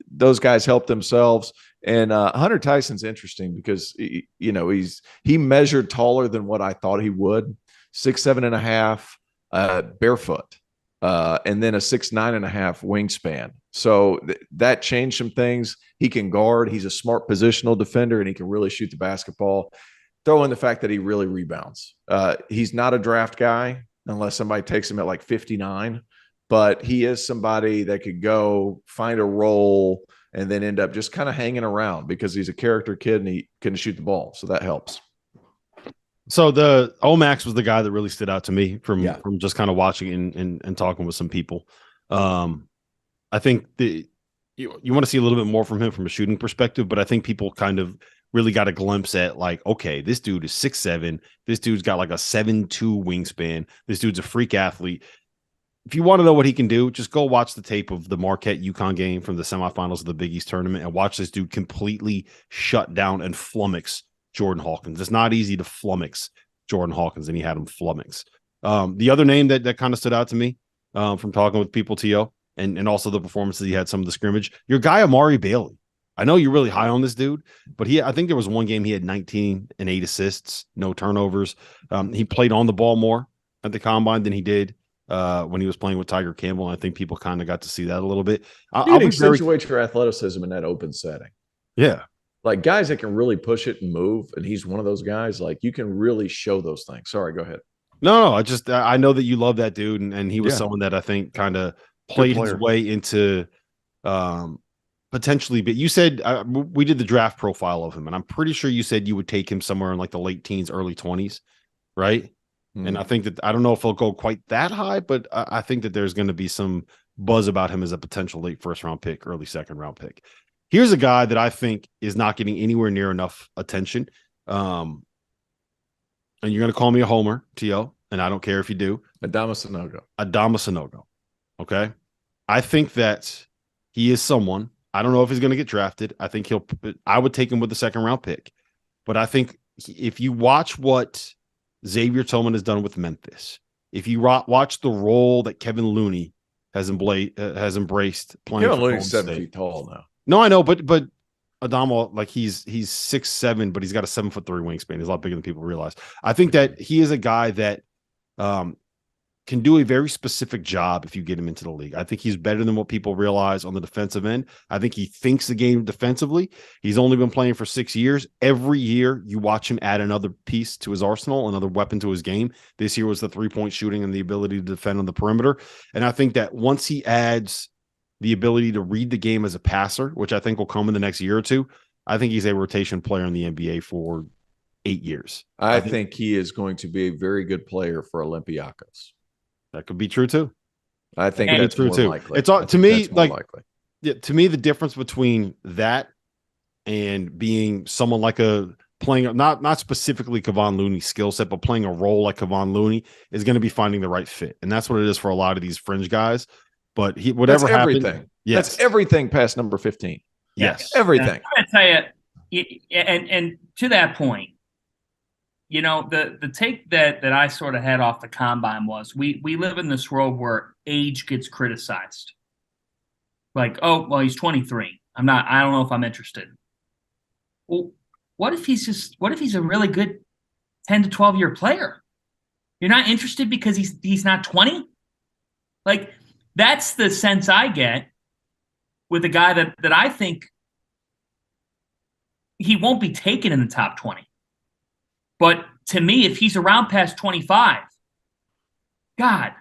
those guys helped themselves. And Hunter Tyson's interesting because he measured taller than what I thought he would. 6'7.5", barefoot, and then a 6'9.5" wingspan. So that changed some things. He can guard. He's a smart positional defender, and he can really shoot the basketball. Throw in the fact that he really rebounds. He's not a draft guy unless somebody takes him at like 59, but he is somebody that could go find a role and then end up just kind of hanging around because he's a character kid and he can shoot the ball. So that helps. So the Omax was the guy that really stood out to me from just kind of watching and talking with some people. I think you want to see a little bit more from him from a shooting perspective, but I think people kind of really got a glimpse at, like, okay, this dude is 6'7". This dude's got like a 7'2" wingspan. This dude's a freak athlete. If you want to know what he can do, just go watch the tape of the Marquette UConn game from the semifinals of the Big East tournament and watch this dude completely shut down and flummox Jordan Hawkins. It's not easy to flummox Jordan Hawkins, and he had him flummox. The other name that kind of stood out to me from talking with people, T.O., and also the performances he had, some of the scrimmage, your guy Amari Bailey. I know you're really high on this dude, but I think there was one game he had 19 and 8 assists, no turnovers. He played on the ball more at the combine than he did when he was playing with Tiger Campbell. And I think people kind of got to see that a little bit. I'll accentuate your athleticism in that open setting. Yeah. Like guys that can really push it and move, and he's one of those guys, like you can really show those things. Sorry, go ahead. No, I know that you love that dude, and he was someone that I think kind of played his way into potentially. But you said we did the draft profile of him, and I'm pretty sure you said you would take him somewhere in like the late teens, early 20s, right? Mm-hmm. And I think that I don't know if he'll go quite that high, but I think that there's going to be some buzz about him as a potential late first round pick, early second round pick. Here's a guy that I think is not getting anywhere near enough attention. And you're going to call me a homer, T.O., and I don't care if you do. Adama Sanogo. Okay. I think that he is someone. I don't know if he's going to get drafted. I think I would take him with the second round pick. But I think if you watch what Xavier Tillman has done with Memphis, if you watch the role that Kevin Looney has embraced playing. Kevin Looney's 7 feet tall now. No, I know, but Adama, like he's 6'7", but he's got a 7'3" wingspan. He's a lot bigger than people realize. I think that he is a guy that can do a very specific job if you get him into the league. I think he's better than what people realize on the defensive end. I think he thinks the game defensively. He's only been playing for 6 years. Every year you watch him add another piece to his arsenal, another weapon to his game. This year was the 3-point shooting and the ability to defend on the perimeter. And I think that once he adds the ability to read the game as a passer, which I think will come in the next year or two, I think he's a rotation player in the NBA for 8 years. I think he is going to be a very good player for Olympiacos. That could be true too. I think that's true too. Likely. It's all to me like likely. Yeah, to me the difference between that and being someone like playing not specifically Kevon Looney's skill set, but playing a role like Kevon Looney is going to be finding the right fit, and that's what it is for a lot of these fringe guys. But whatever happened, everything. Yes. That's everything past number 15. Yes, everything. I'm going to tell you, and to that point. You know, the take that I sort of had off the combine was we live in this world where age gets criticized. Like, oh, well, he's 23. I don't know if I'm interested. Well, what if he's a really good 10 to 12-year player? You're not interested because he's not 20? Like, that's the sense I get with a guy that I think he won't be taken in the top 20. But to me, if he's around past 25, God,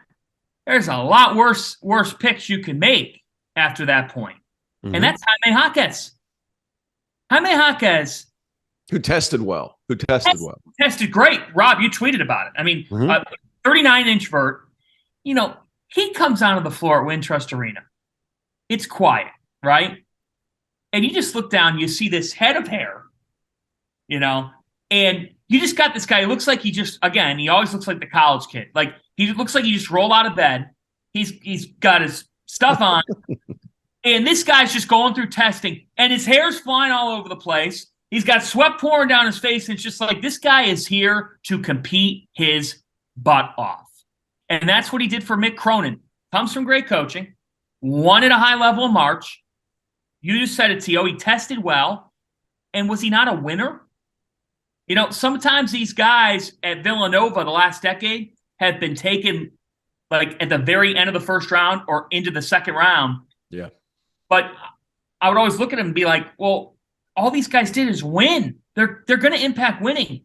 there's a lot worse picks you can make after that point. Mm-hmm. And that's Jaime Jaquez. Jaime Jaquez. Who tested well. Tested great. Rob, you tweeted about it. I mean, 39-inch vert. You know, he comes onto the floor at Wintrust Arena. It's quiet, right? And you just look down, you see this head of hair, you know, and you just got this guy who looks like he always looks like the college kid. Like, he looks like he just rolled out of bed. He's got his stuff on. And this guy's just going through testing. And his hair's flying all over the place. He's got sweat pouring down his face. And it's just like, this guy is here to compete his butt off. And that's what he did for Mick Cronin. Comes from great coaching. Won at a high level in March. You just said it, T.O. He tested well. And was he not a winner? You know, sometimes these guys at Villanova the last decade have been taken like at the very end of the first round or into the second round. Yeah. But I would always look at him and be like, well, all these guys did is win. They're going to impact winning.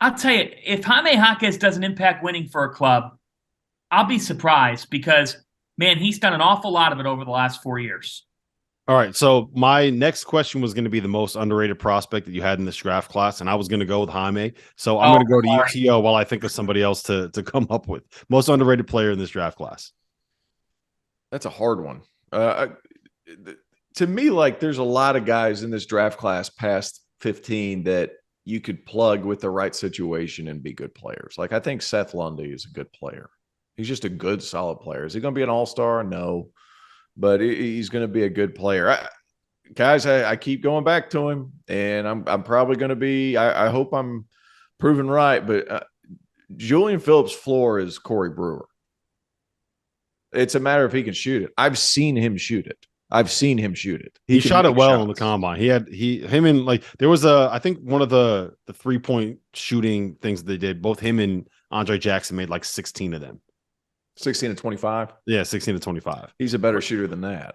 I'll tell you, if Jaime Jaquez doesn't impact winning for a club, I'll be surprised because, man, he's done an awful lot of it over the last 4 years. All right, so my next question was going to be the most underrated prospect that you had in this draft class, and I was going to go with Jaime. So I'm going to go to UTO while I think of somebody else to come up with. Most underrated player in this draft class. That's a hard one. To me, like, there's a lot of guys in this draft class past 15 that you could plug with the right situation and be good players. Like, I think Seth Lundy is a good player. He's just a good, solid player. Is he going to be an all-star? No. But he's going to be a good player. I keep going back to him, and I'm probably going to be. I hope I'm proven right. But Julian Phillips' floor is Corey Brewer. It's a matter of he can shoot it. I've seen him shoot it. He shot it well on the combine. There was I think one of the 3-point shooting things they did. Both him and Andre Jackson made like 16 of them. 16 to 25. Yeah, 16 to 25. He's a better shooter than that.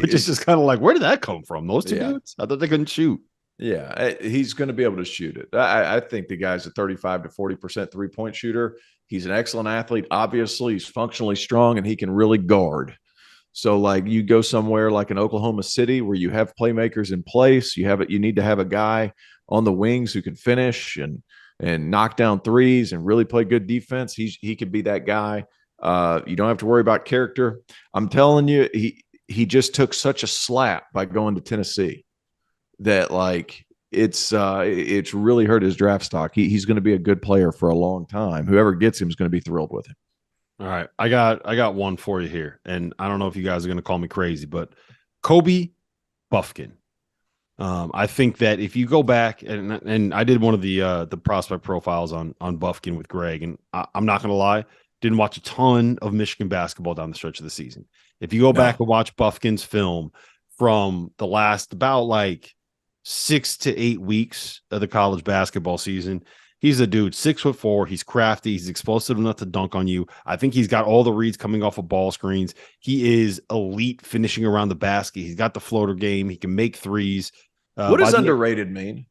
Which is just kind of like, where did that come from? Those two dudes? I thought they couldn't shoot. Yeah, he's going to be able to shoot it. I think the guy's a 35 to 40% 3-point shooter. He's an excellent athlete. Obviously, he's functionally strong, and he can really guard. So, like, you go somewhere like in Oklahoma City where you have playmakers in place. You need to have a guy on the wings who can finish and knock down threes and really play good defense. He could be that guy. You don't have to worry about character. I'm telling you, he just took such a slap by going to Tennessee that, like, it's really hurt his draft stock. He's going to be a good player for a long time. Whoever gets him is going to be thrilled with him. All right, I got one for you here, and I don't know if you guys are going to call me crazy, but Kobe Buffkin. I think that if you go back and I did one of the prospect profiles on Buffkin with Greg, and I'm not going to lie, didn't watch a ton of Michigan basketball down the stretch of the season. If you go back and watch Buffkin's film from the last about like 6 to 8 weeks of the college basketball season, he's a dude, 6'4". He's crafty. He's explosive enough to dunk on you. I think he's got all the reads coming off of ball screens. He is elite finishing around the basket. He's got the floater game. He can make threes. What does underrated mean?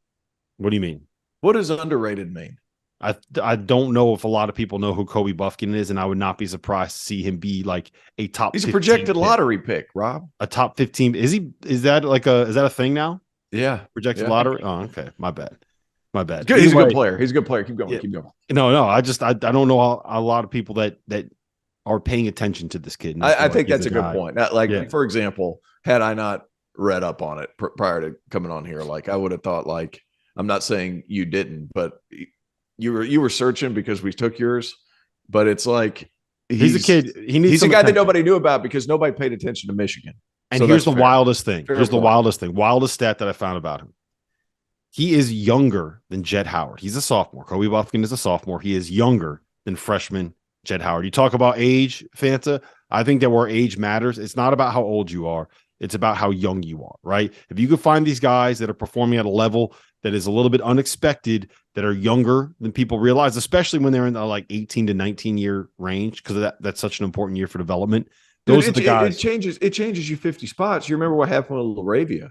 What do you mean? What does underrated mean? I don't know if a lot of people know who Kobe Buffkin is, and I would not be surprised to see him be like a top. He's a projected lottery pick, Rob. A top 15. Is that a thing now? Yeah. Projected lottery? Oh, okay. My bad. Good. He's a good player. He's a good player. Keep going. Keep going. No. I don't know a lot of people that are paying attention to this kid. I think that's a good point. For example, had I not read up on it prior to coming on here, like I would have thought, like, I'm not saying you didn't, but you were searching because we took yours, but it's like he's a kid. He's a guy that nobody knew about because nobody paid attention to Michigan. And so here's the wildest thing. Wildest stat that I found about him. He is younger than Jett Howard. He's a sophomore. Kobe Buffkin is a sophomore. He is younger than freshman Jett Howard. You talk about age, Fanta. I think that where age matters, it's not about how old you are. It's about how young you are, right? If you could find these guys that are performing at a level that is a little bit unexpected, that are younger than people realize, especially when they're in the like 18 to 19 year range, because that's such an important year for development. Those are the guys. It changes you 50 spots. You remember what happened with Laravia?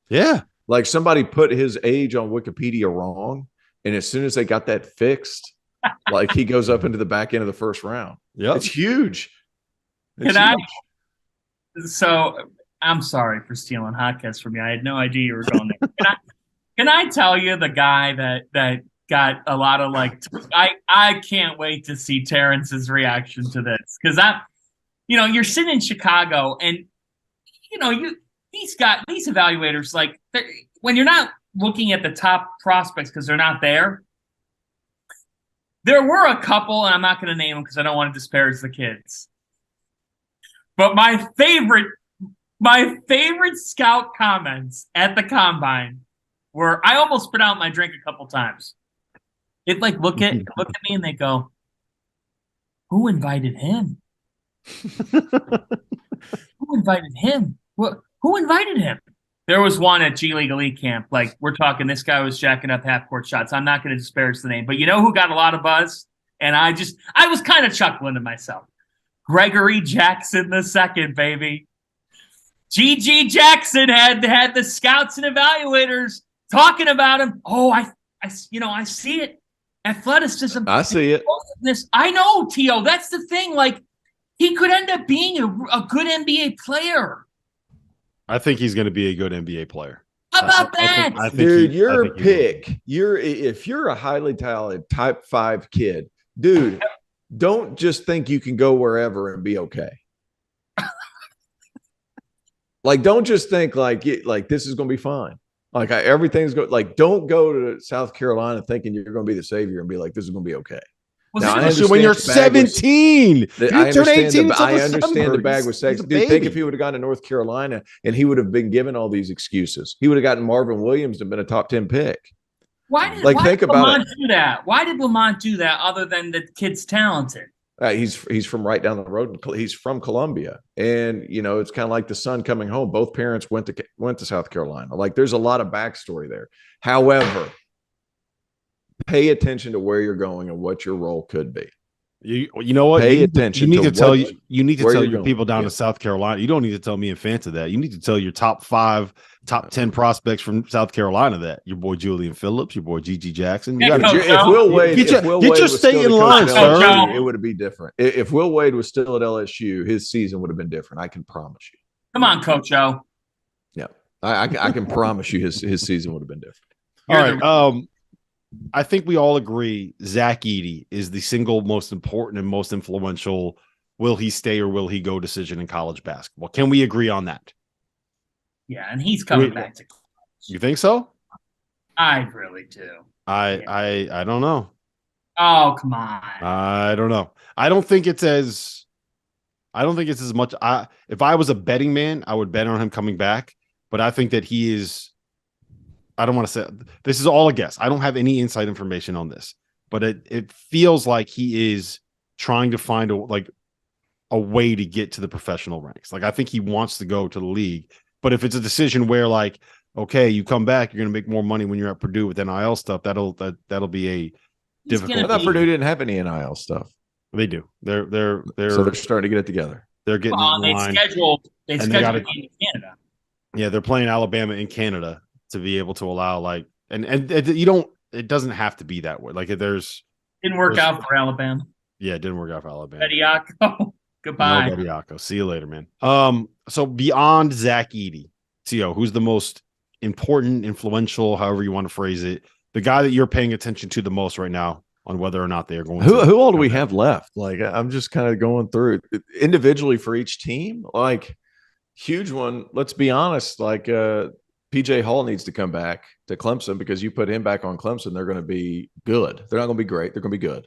Yeah. Like somebody put his age on Wikipedia wrong. And as soon as they got that fixed, like he goes up into the back end of the first round. Yeah. It's huge. So I'm sorry for stealing Jaquez from you. I had no idea you were going there. Can I tell you the guy that got a lot of like, I can't wait to see Terrence's reaction to this. Because you're sitting in Chicago and, these evaluators, like when you're not looking at the top prospects because they're not there, there were a couple, and I'm not going to name them because I don't want to disparage the kids. But my favorite scout comments at the combine were, I almost spit out my drink a couple times. It like look at me and they go, "Who invited him? Who invited him? Who invited him?" There was one at G League Elite Camp. Like, we're talking, this guy was jacking up half-court shots. I'm not going to disparage the name, but you know who got a lot of buzz? And I was kind of chuckling to myself. Gregory Jackson II, baby. GG Jackson had the scouts and evaluators talking about him. Oh, I see it. Athleticism. I see it. I know, T.O. That's the thing. Like, he could end up being a good NBA player. I think he's going to be a good NBA player. How about that? I think dude, your pick. If you're a highly talented type 5 kid, dude, don't just think you can go wherever and be okay. Like, don't just think like this is going to be fine. Like everything's good. Like, don't go to South Carolina thinking you're going to be the savior and be like, this is going to be okay. Well, now, when you're 17, you turn 18. I understand the bag was sexy. Dude, think if he would have gone to North Carolina and he would have been given all these excuses. He would have gotten Marvin Williams and been a top 10 pick. Why did Lamont do that? Why did Lamont do that other than the kid's talented? He's from right down the road. He's from Columbia. And, it's kind of like the son coming home. Both parents went to South Carolina. Like, there's a lot of backstory there. However, pay attention to where you're going and what your role could be. You know what? Pay attention. You need to tell your people down to South Carolina. You don't need to tell me and Fanta that. You need to tell your top 5, top 10 prospects from South Carolina that. Your boy Julian Phillips, your boy GG Jackson. You if Will Wade, get your state in line, sir. It would be different. If Will Wade was still at LSU, his season would have been different. I can promise you. Come on, Coach O. Yeah, I can promise you his season would have been different. All right. I think we all agree Zach Edey is the single most important and most influential will he stay or will he go decision in college basketball. Can we agree on that? Yeah, and he's coming back to college. You think so? I really do. I don't know. Oh, come on. I don't know. I don't think it's as much. If I was a betting man, I would bet on him coming back. but I think that he is. I don't want to say this is all a guess. I don't have any inside information on this, but it feels like he is trying to find a way to get to the professional ranks. Like I think he wants to go to the league, but if it's a decision where like, okay, you come back, you're going to make more money when you're at Purdue with NIL stuff. That'll be a difficult. I thought Purdue didn't have any NIL stuff. They do. They're so they're starting to get it together. They're getting they scheduled in Canada. Yeah, they're playing Alabama in Canada to be able to allow like and you don't. It doesn't have to be that way. Like didn't work out for Alabama. Yeah, it didn't work out for Alabama. Bediako. Goodbye. No Bediako. See you later, man. So beyond Zach Edey, Tio, who's the most important, influential, however you want to phrase it, the guy that you're paying attention to the most right now on whether or not they are going who all do we have left? Like I'm just kind of going through it individually for each team. Like huge one. Let's be honest. Like PJ Hall needs to come back to Clemson because you put him back on Clemson, they're going to be good. They're not going to be great. They're going to be good.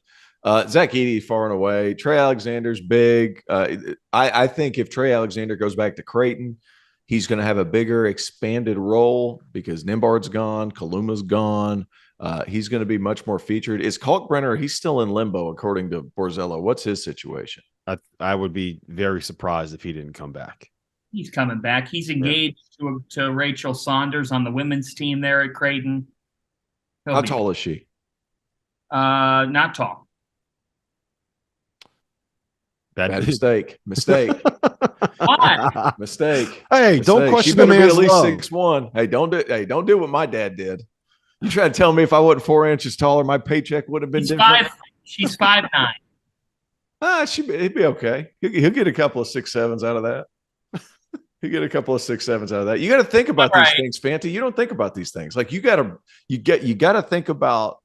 Zach Edey far and away. Trey Alexander's big. I think if Trey Alexander goes back to Creighton, he's going to have a bigger expanded role because Nimbard's gone, Kaluma's gone. He's going to be much more featured. Is Kalkbrenner? He's still in limbo according to Borzello. What's his situation? I would be very surprised if he didn't come back. He's coming back. He's engaged to Rachel Saunders on the women's team there at Creighton. How tall is she? Not tall. Bad mistake. What? Mistake. Hey, don't question the man's at least love. 6'1". Hey, don't do what my dad did. You try to tell me if I wasn't 4 inches taller, my paycheck would have been different. She's 5'9". He'd be okay. He'll get a couple of 6'7s out of that. You get a couple of 6'7s out of that. You got to think about these things, Fanta. You don't think about these things. Like you got to think about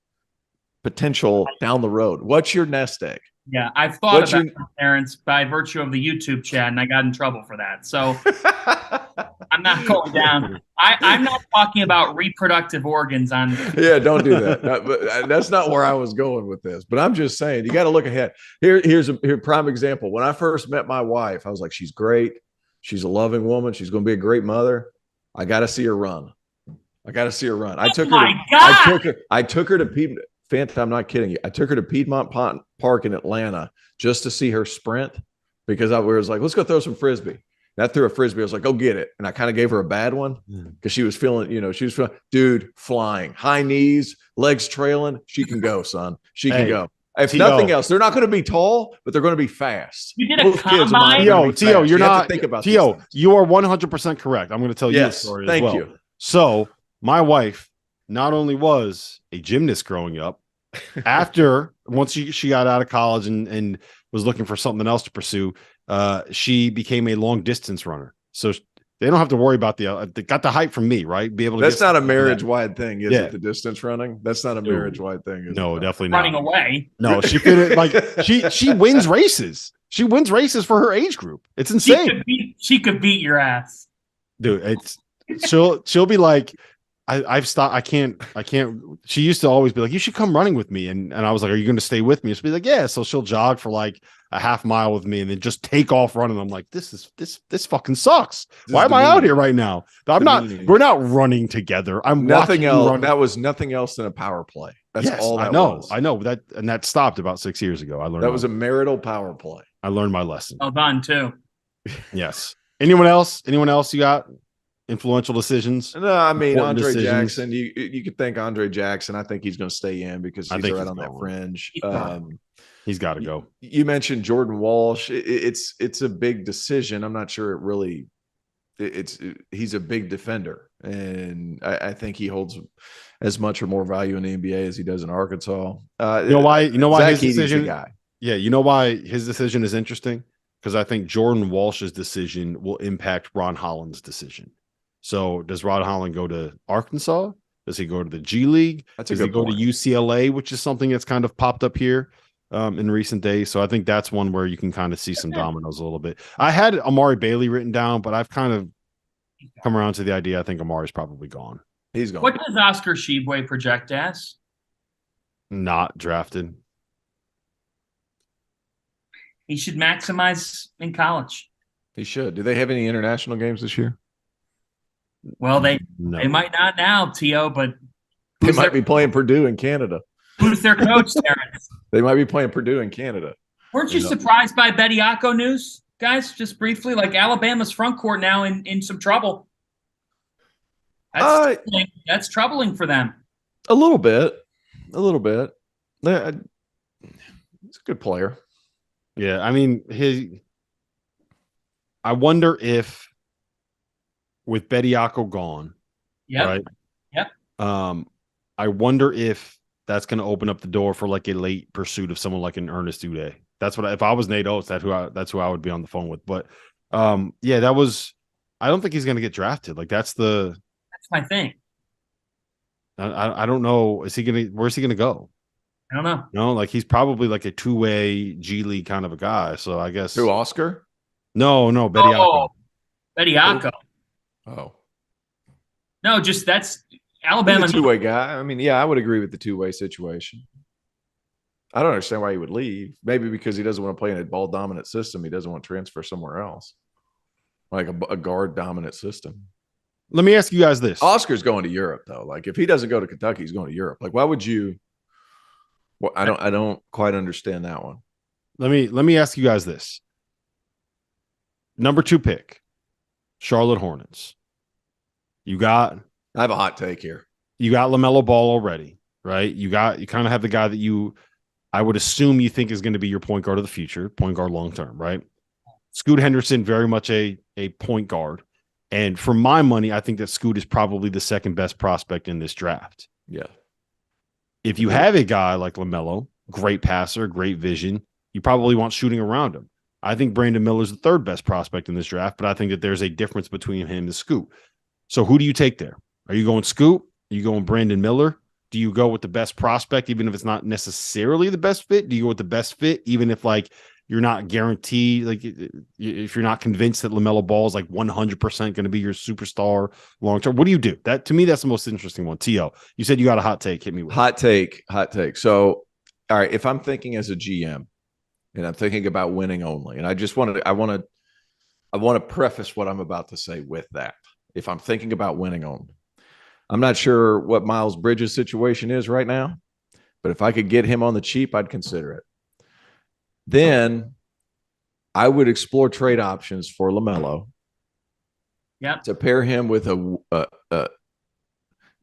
potential down the road. What's your nest egg? Yeah, I've thought about my parents by virtue of the YouTube chat, and I got in trouble for that. So I'm not going down. I'm not talking about reproductive organs on. Yeah, don't do that. That's not where I was going with this. But I'm just saying, you got to look ahead. Here's a prime example. When I first met my wife, I was like, she's great. She's a loving woman. She's going to be a great mother. I got to see her run. I took her to Piedmont. Fanta, I'm not kidding you. I took her to Piedmont Park in Atlanta just to see her sprint because I was like, let's go throw some Frisbee. And I threw a Frisbee. I was like, go get it. And I kind of gave her a bad one because she was feeling, dude, flying. High knees, legs trailing. She can go, son. She can go. If nothing else, they're not going to be tall, but they're going to be fast. You did a combine? Tio, you're not. Think about Tio, you are 100% correct. I'm going to tell you a story as well. Thank you. So my wife not only was a gymnast growing up, once she got out of college and was looking for something else to pursue, she became a long distance runner. So they don't have to worry about they got the height from me, right? Be able to. That's not a marriage wide thing, is it? The distance running. That's not a marriage wide thing. No, definitely not. Running away. No, she fit it like she wins races. She wins races for her age group. It's insane. She could beat your ass, dude. She'll be like. I've stopped. I can't. She used to always be like, you should come running with me. And I was like, are you going to stay with me? She'll be like, yeah. So she'll jog for like a half mile with me and then just take off running. I'm like, this fucking sucks. Why am I out here right now? We're not running together. I'm nothing else. That was nothing else than a power play. That's all that was. I know that. And that stopped about 6 years ago. I learned that was a marital power play. I learned my lesson. Well done too. Yes. Anyone else you got? Influential decisions. No, I mean Andre Jackson. You could think Andre Jackson. I think he's going to stay in because he's right on that fringe. He's got to go. You mentioned Jordan Walsh. It's a big decision. I'm not sure it really. He's a big defender, and I think he holds as much or more value in the NBA as he does in Arkansas. You know why Zach his decision? the guy. Yeah, you know why his decision is interesting? Because I think Jordan Walsh's decision will impact Ron Holland's decision. So does Rod Holland go to Arkansas? Does he go to the G League? Does he go to UCLA, which is something that's kind of popped up here in recent days? So I think that's one where you can kind of see some dominoes a little bit. I had Amari Bailey written down, but I've kind of come around to the idea I think Amari's probably gone. He's gone. What does Oscar Tshiebwe project as? Not drafted. He should maximize in college. He should. Do they have any international games this year? Well, they No. might not now, T.O., but They might be playing Purdue in Canada. who's their coach, Terrence? They might be playing Purdue in Canada. Weren't you surprised by Bediako news, guys? Just briefly, like Alabama's front court now in some trouble. That's troubling for them. A little bit. He's a good player. Yeah, I mean, I wonder if with Bediako gone, right? Yep. I wonder if that's going to open up the door for like a late pursuit of someone like an Ernest Uday. That's what if I was Nate Oates, that's who I would be on the phone with. But yeah, that was. I don't think he's going to get drafted. Like that's my thing. I don't know. Where's he gonna go? I don't know. No, like he's probably like a two-way G League kind of a guy. So I guess who Oscar? No, Bediako. Bediako. Oh. No, just that's Alabama. Two-way guy. I mean, yeah, I would agree with the two-way situation. I don't understand why he would leave. Maybe because he doesn't want to play in a ball dominant system. He doesn't want to transfer somewhere else, like a guard dominant system. Let me ask you guys this: Oscar's going to Europe, though. Like, if he doesn't go to Kentucky, he's going to Europe. Like, why would you? Well, I don't quite understand that one. Let me ask you guys this: number 2 pick, Charlotte Hornets. I have a hot take here. You got LaMelo Ball already, right? You kind of have the guy that I would assume you think is going to be your point guard of the future, point guard long term, right? Scoot Henderson, very much a point guard. And for my money, I think that Scoot is probably the second best prospect in this draft. Yeah. If you have a guy like LaMelo, great passer, great vision, you probably want shooting around him. I think Brandon Miller's the third best prospect in this draft, but I think that there's a difference between him and Scoot. So who do you take there? Are you going Scoot? Are you going Brandon Miller? Do you go with the best prospect, even if it's not necessarily the best fit? Do you go with the best fit, even if like you're not guaranteed, like if you're not convinced that LaMelo Ball is like 100% going to be your superstar long term? What do you do? That to me, that's the most interesting one. T.O., you said you got a hot take. Hit me with hot take. So, all right, if I'm thinking as a GM and I'm thinking about winning only, and I want to preface what I'm about to say with that. If I'm thinking about winning only, I'm not sure what Miles Bridges' situation is right now, but if I could get him on the cheap, I'd consider it. Then I would explore trade options for LaMelo. Yeah. To pair him with a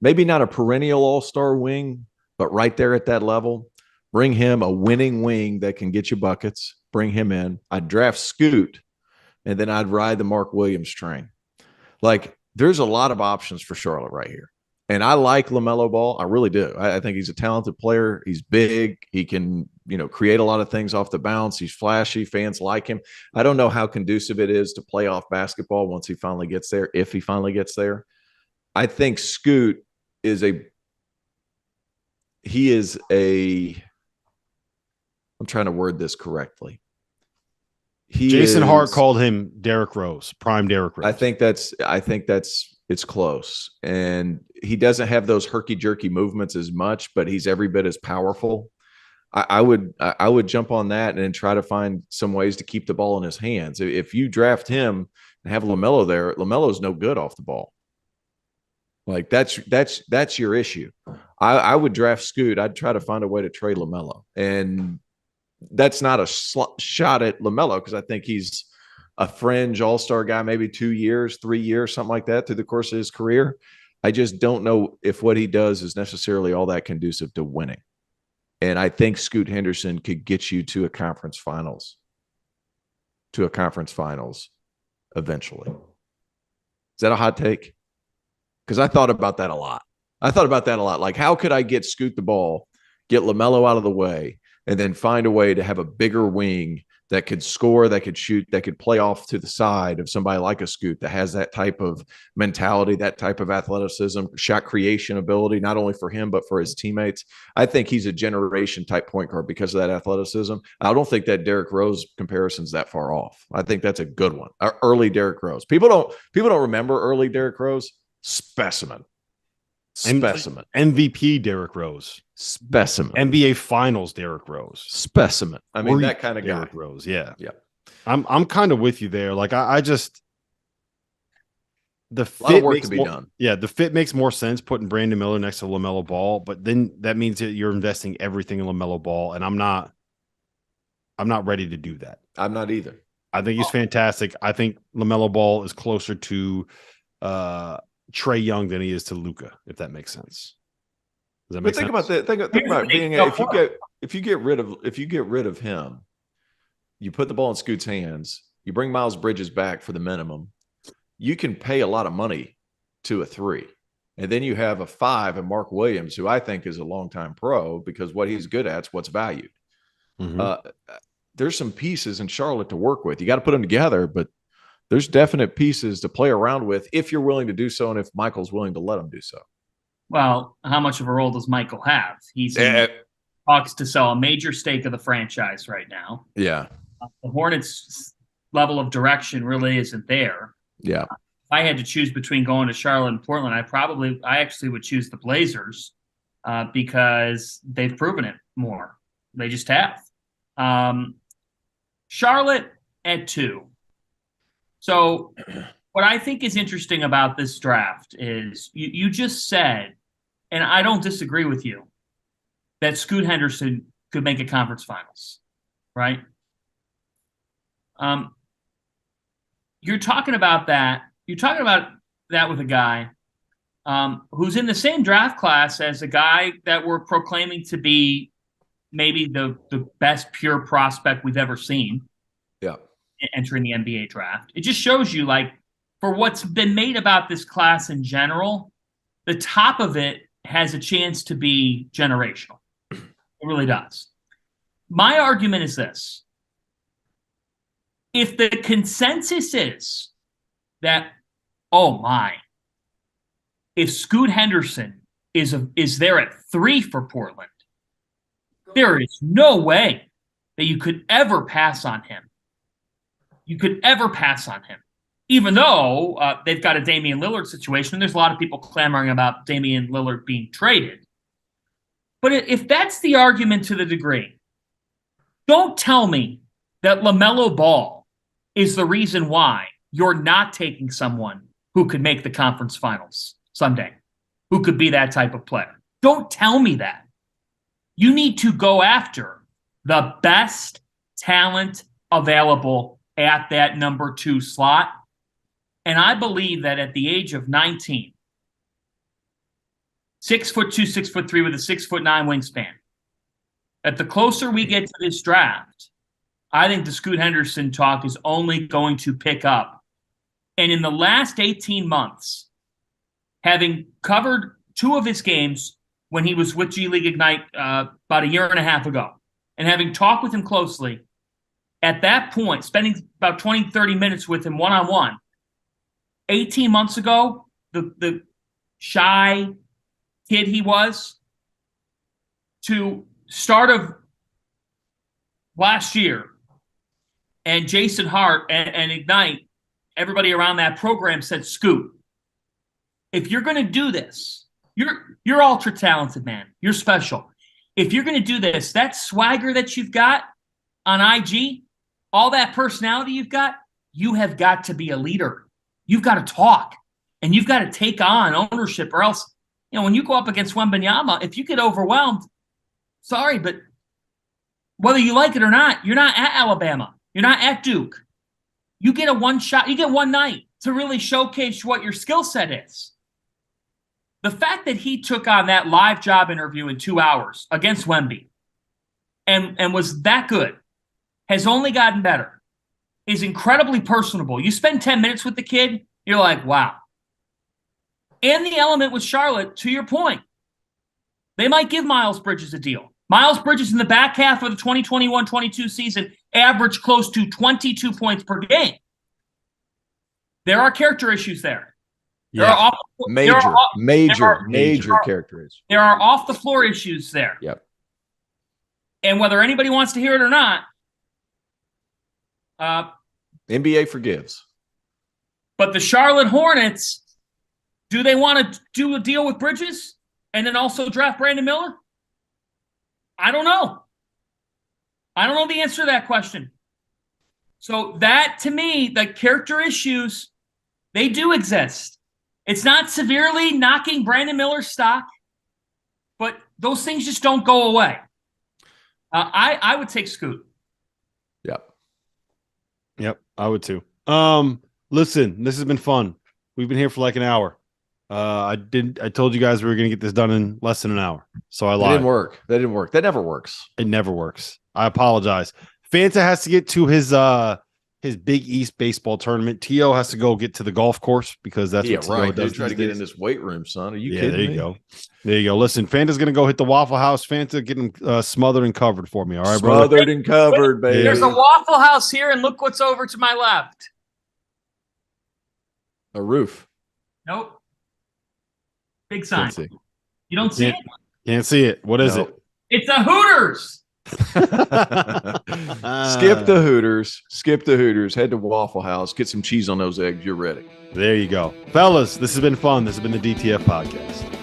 maybe not a perennial all-star wing, but right there at that level. Bring him a winning wing that can get you buckets. Bring him in. I'd draft Scoot, and then I'd ride the Mark Williams train. Like, there's a lot of options for Charlotte right here. And I like LaMelo Ball. I really do. I think he's a talented player. He's big. He can, create a lot of things off the bounce. He's flashy. Fans like him. I don't know how conducive it is to playoff basketball once he finally gets there, if he finally gets there. I think Scoot is I'm trying to word this correctly. Jason Hart called him Derrick Rose, prime Derrick Rose. I think it's close. And he doesn't have those herky-jerky movements as much, but he's every bit as powerful. I would jump on that and try to find some ways to keep the ball in his hands. If you draft him and have LaMelo there, LaMelo's no good off the ball. Like that's your issue. I would draft Scoot. I'd try to find a way to trade LaMelo. And that's not a shot at LaMelo because I think he's a fringe all-star guy, maybe 2 years, 3 years, something like that through the course of his career. I just don't know if what he does is necessarily all that conducive to winning. And I think Scoot Henderson could get you to a conference finals eventually. Is that a hot take? Because I thought about that a lot. Like, how could I get Scoot the ball, get LaMelo out of the way, and then find a way to have a bigger wing that could score, that could shoot, that could play off to the side of somebody like a Scoot that has that type of mentality, that type of athleticism, shot creation ability, not only for him, but for his teammates. I think he's a generation type point guard because of that athleticism. I don't think that Derrick Rose comparison is that far off. I think that's a good one. Early Derrick Rose. People don't remember early Derrick Rose. Specimen. MVP Derrick Rose. Specimen. NBA Finals Derrick Rose. Specimen. I mean, that kind of guy. Derrick Rose, yeah. Yeah. I'm kind of with you there. Like I just, the A lot of fit work makes to be done. Yeah, the fit makes more sense putting Brandon Miller next to LaMelo Ball, but then that means that you're investing everything in LaMelo Ball, and I'm not ready to do that. I'm not either. I think he's fantastic. I think LaMelo Ball is closer to Trae Young than he is to Luka, if that makes sense. Does that make sense? Think about that. Think about being if you get rid of him, you put the ball in Scoot's hands, you bring Miles Bridges back for the minimum, you can pay a lot of money to a 3. And then you have a 5 and Mark Williams, who I think is a longtime pro because what he's good at is what's valued. Mm-hmm. There's some pieces in Charlotte to work with. You got to put them together, but there's definite pieces to play around with if you're willing to do so and if Michael's willing to let him do so. Well, how much of a role does Michael have? He's in talks to sell a major stake of the franchise right now. Yeah. The Hornets' level of direction really isn't there. Yeah. If I had to choose between going to Charlotte and Portland, I actually would choose the Blazers because they've proven it more. They just have. Charlotte at 2. So what I think is interesting about this draft is you just said, and I don't disagree with you, that Scoot Henderson could make a conference finals, right? You're talking about that. You're talking about that with a guy who's in the same draft class as a guy that we're proclaiming to be maybe the best pure prospect we've ever seen. Yeah. Entering the NBA draft. It just shows you, like, for what's been made about this class in general, the top of it has a chance to be generational. It really does. My argument is this. If the consensus is that, oh my, if Scoot Henderson is there at 3 for Portland, there is no way that you could ever pass on him. Even though they've got a Damian Lillard situation, and there's a lot of people clamoring about Damian Lillard being traded. But if that's the argument to the degree, don't tell me that LaMelo Ball is the reason why you're not taking someone who could make the conference finals someday, who could be that type of player. Don't tell me that. You need to go after the best talent available at that number 2 slot. And I believe that at the age of 19, 6'2", 6'3" with a 6'9" wingspan, that the closer we get to this draft, I think the Scoot Henderson talk is only going to pick up. And in the last 18 months, having covered 2 of his games when he was with G League Ignite about a year and a half ago, and having talked with him closely, at that point, spending about 20, 30 minutes with him one-on-one, 18 months ago, the shy kid he was, to start of last year, and Jason Hart and Ignite, everybody around that program said, Scoot, if you're going to do this, you're ultra talented, man. You're special. If you're going to do this, that swagger that you've got on IG, all that personality you've got, you have got to be a leader. You've got to talk, and you've got to take on ownership, or else, when you go up against Wembanyama, if you get overwhelmed, sorry, but whether you like it or not, you're not at Alabama. You're not at Duke. You get a one shot, you get one night to really showcase what your skill set is. The fact that he took on that live job interview in 2 hours against Wemby and was that good, has only gotten better, is incredibly personable. You spend 10 minutes with the kid, you're like, wow. And the element with Charlotte, to your point, they might give Miles Bridges a deal. Miles Bridges in the back half of the 2021-22 season averaged close to 22 points per game. There are character issues there. Yeah, major character issues. There are off-the-floor issues there. Yep. And whether anybody wants to hear it or not, NBA forgives. But the Charlotte Hornets, do they want to do a deal with Bridges and then also draft Brandon Miller? I don't know. I don't know the answer to that question. So that, to me, the character issues, they do exist. It's not severely knocking Brandon Miller's stock, but those things just don't go away. I would take Scoot. Yep, I would too. Listen, this has been fun. We've been here for like an hour. I told you guys we were going to get this done in less than an hour. So I lied. That didn't work. That never works. It never works. I apologize. Fanta has to get to his Big East baseball tournament. T.O. has to go get to the golf course because that's what T.O. does. Try to get in this weight room, son. Are you kidding me? There you go. There you go. Listen, Fanta's going to go hit the Waffle House. Fanta, get him smothered and covered for me. All right, brother? Smothered and covered, baby. There's a Waffle House here, and look what's over to my left. A roof. Nope. Big sign. You don't see it? Can't see it. What is it? It's a Hooters. Skip the Hooters. Skip the Hooters. Head to Waffle House. Get some cheese on those eggs. You're ready. There you go. Fellas, this has been fun. This has been the DTF Podcast.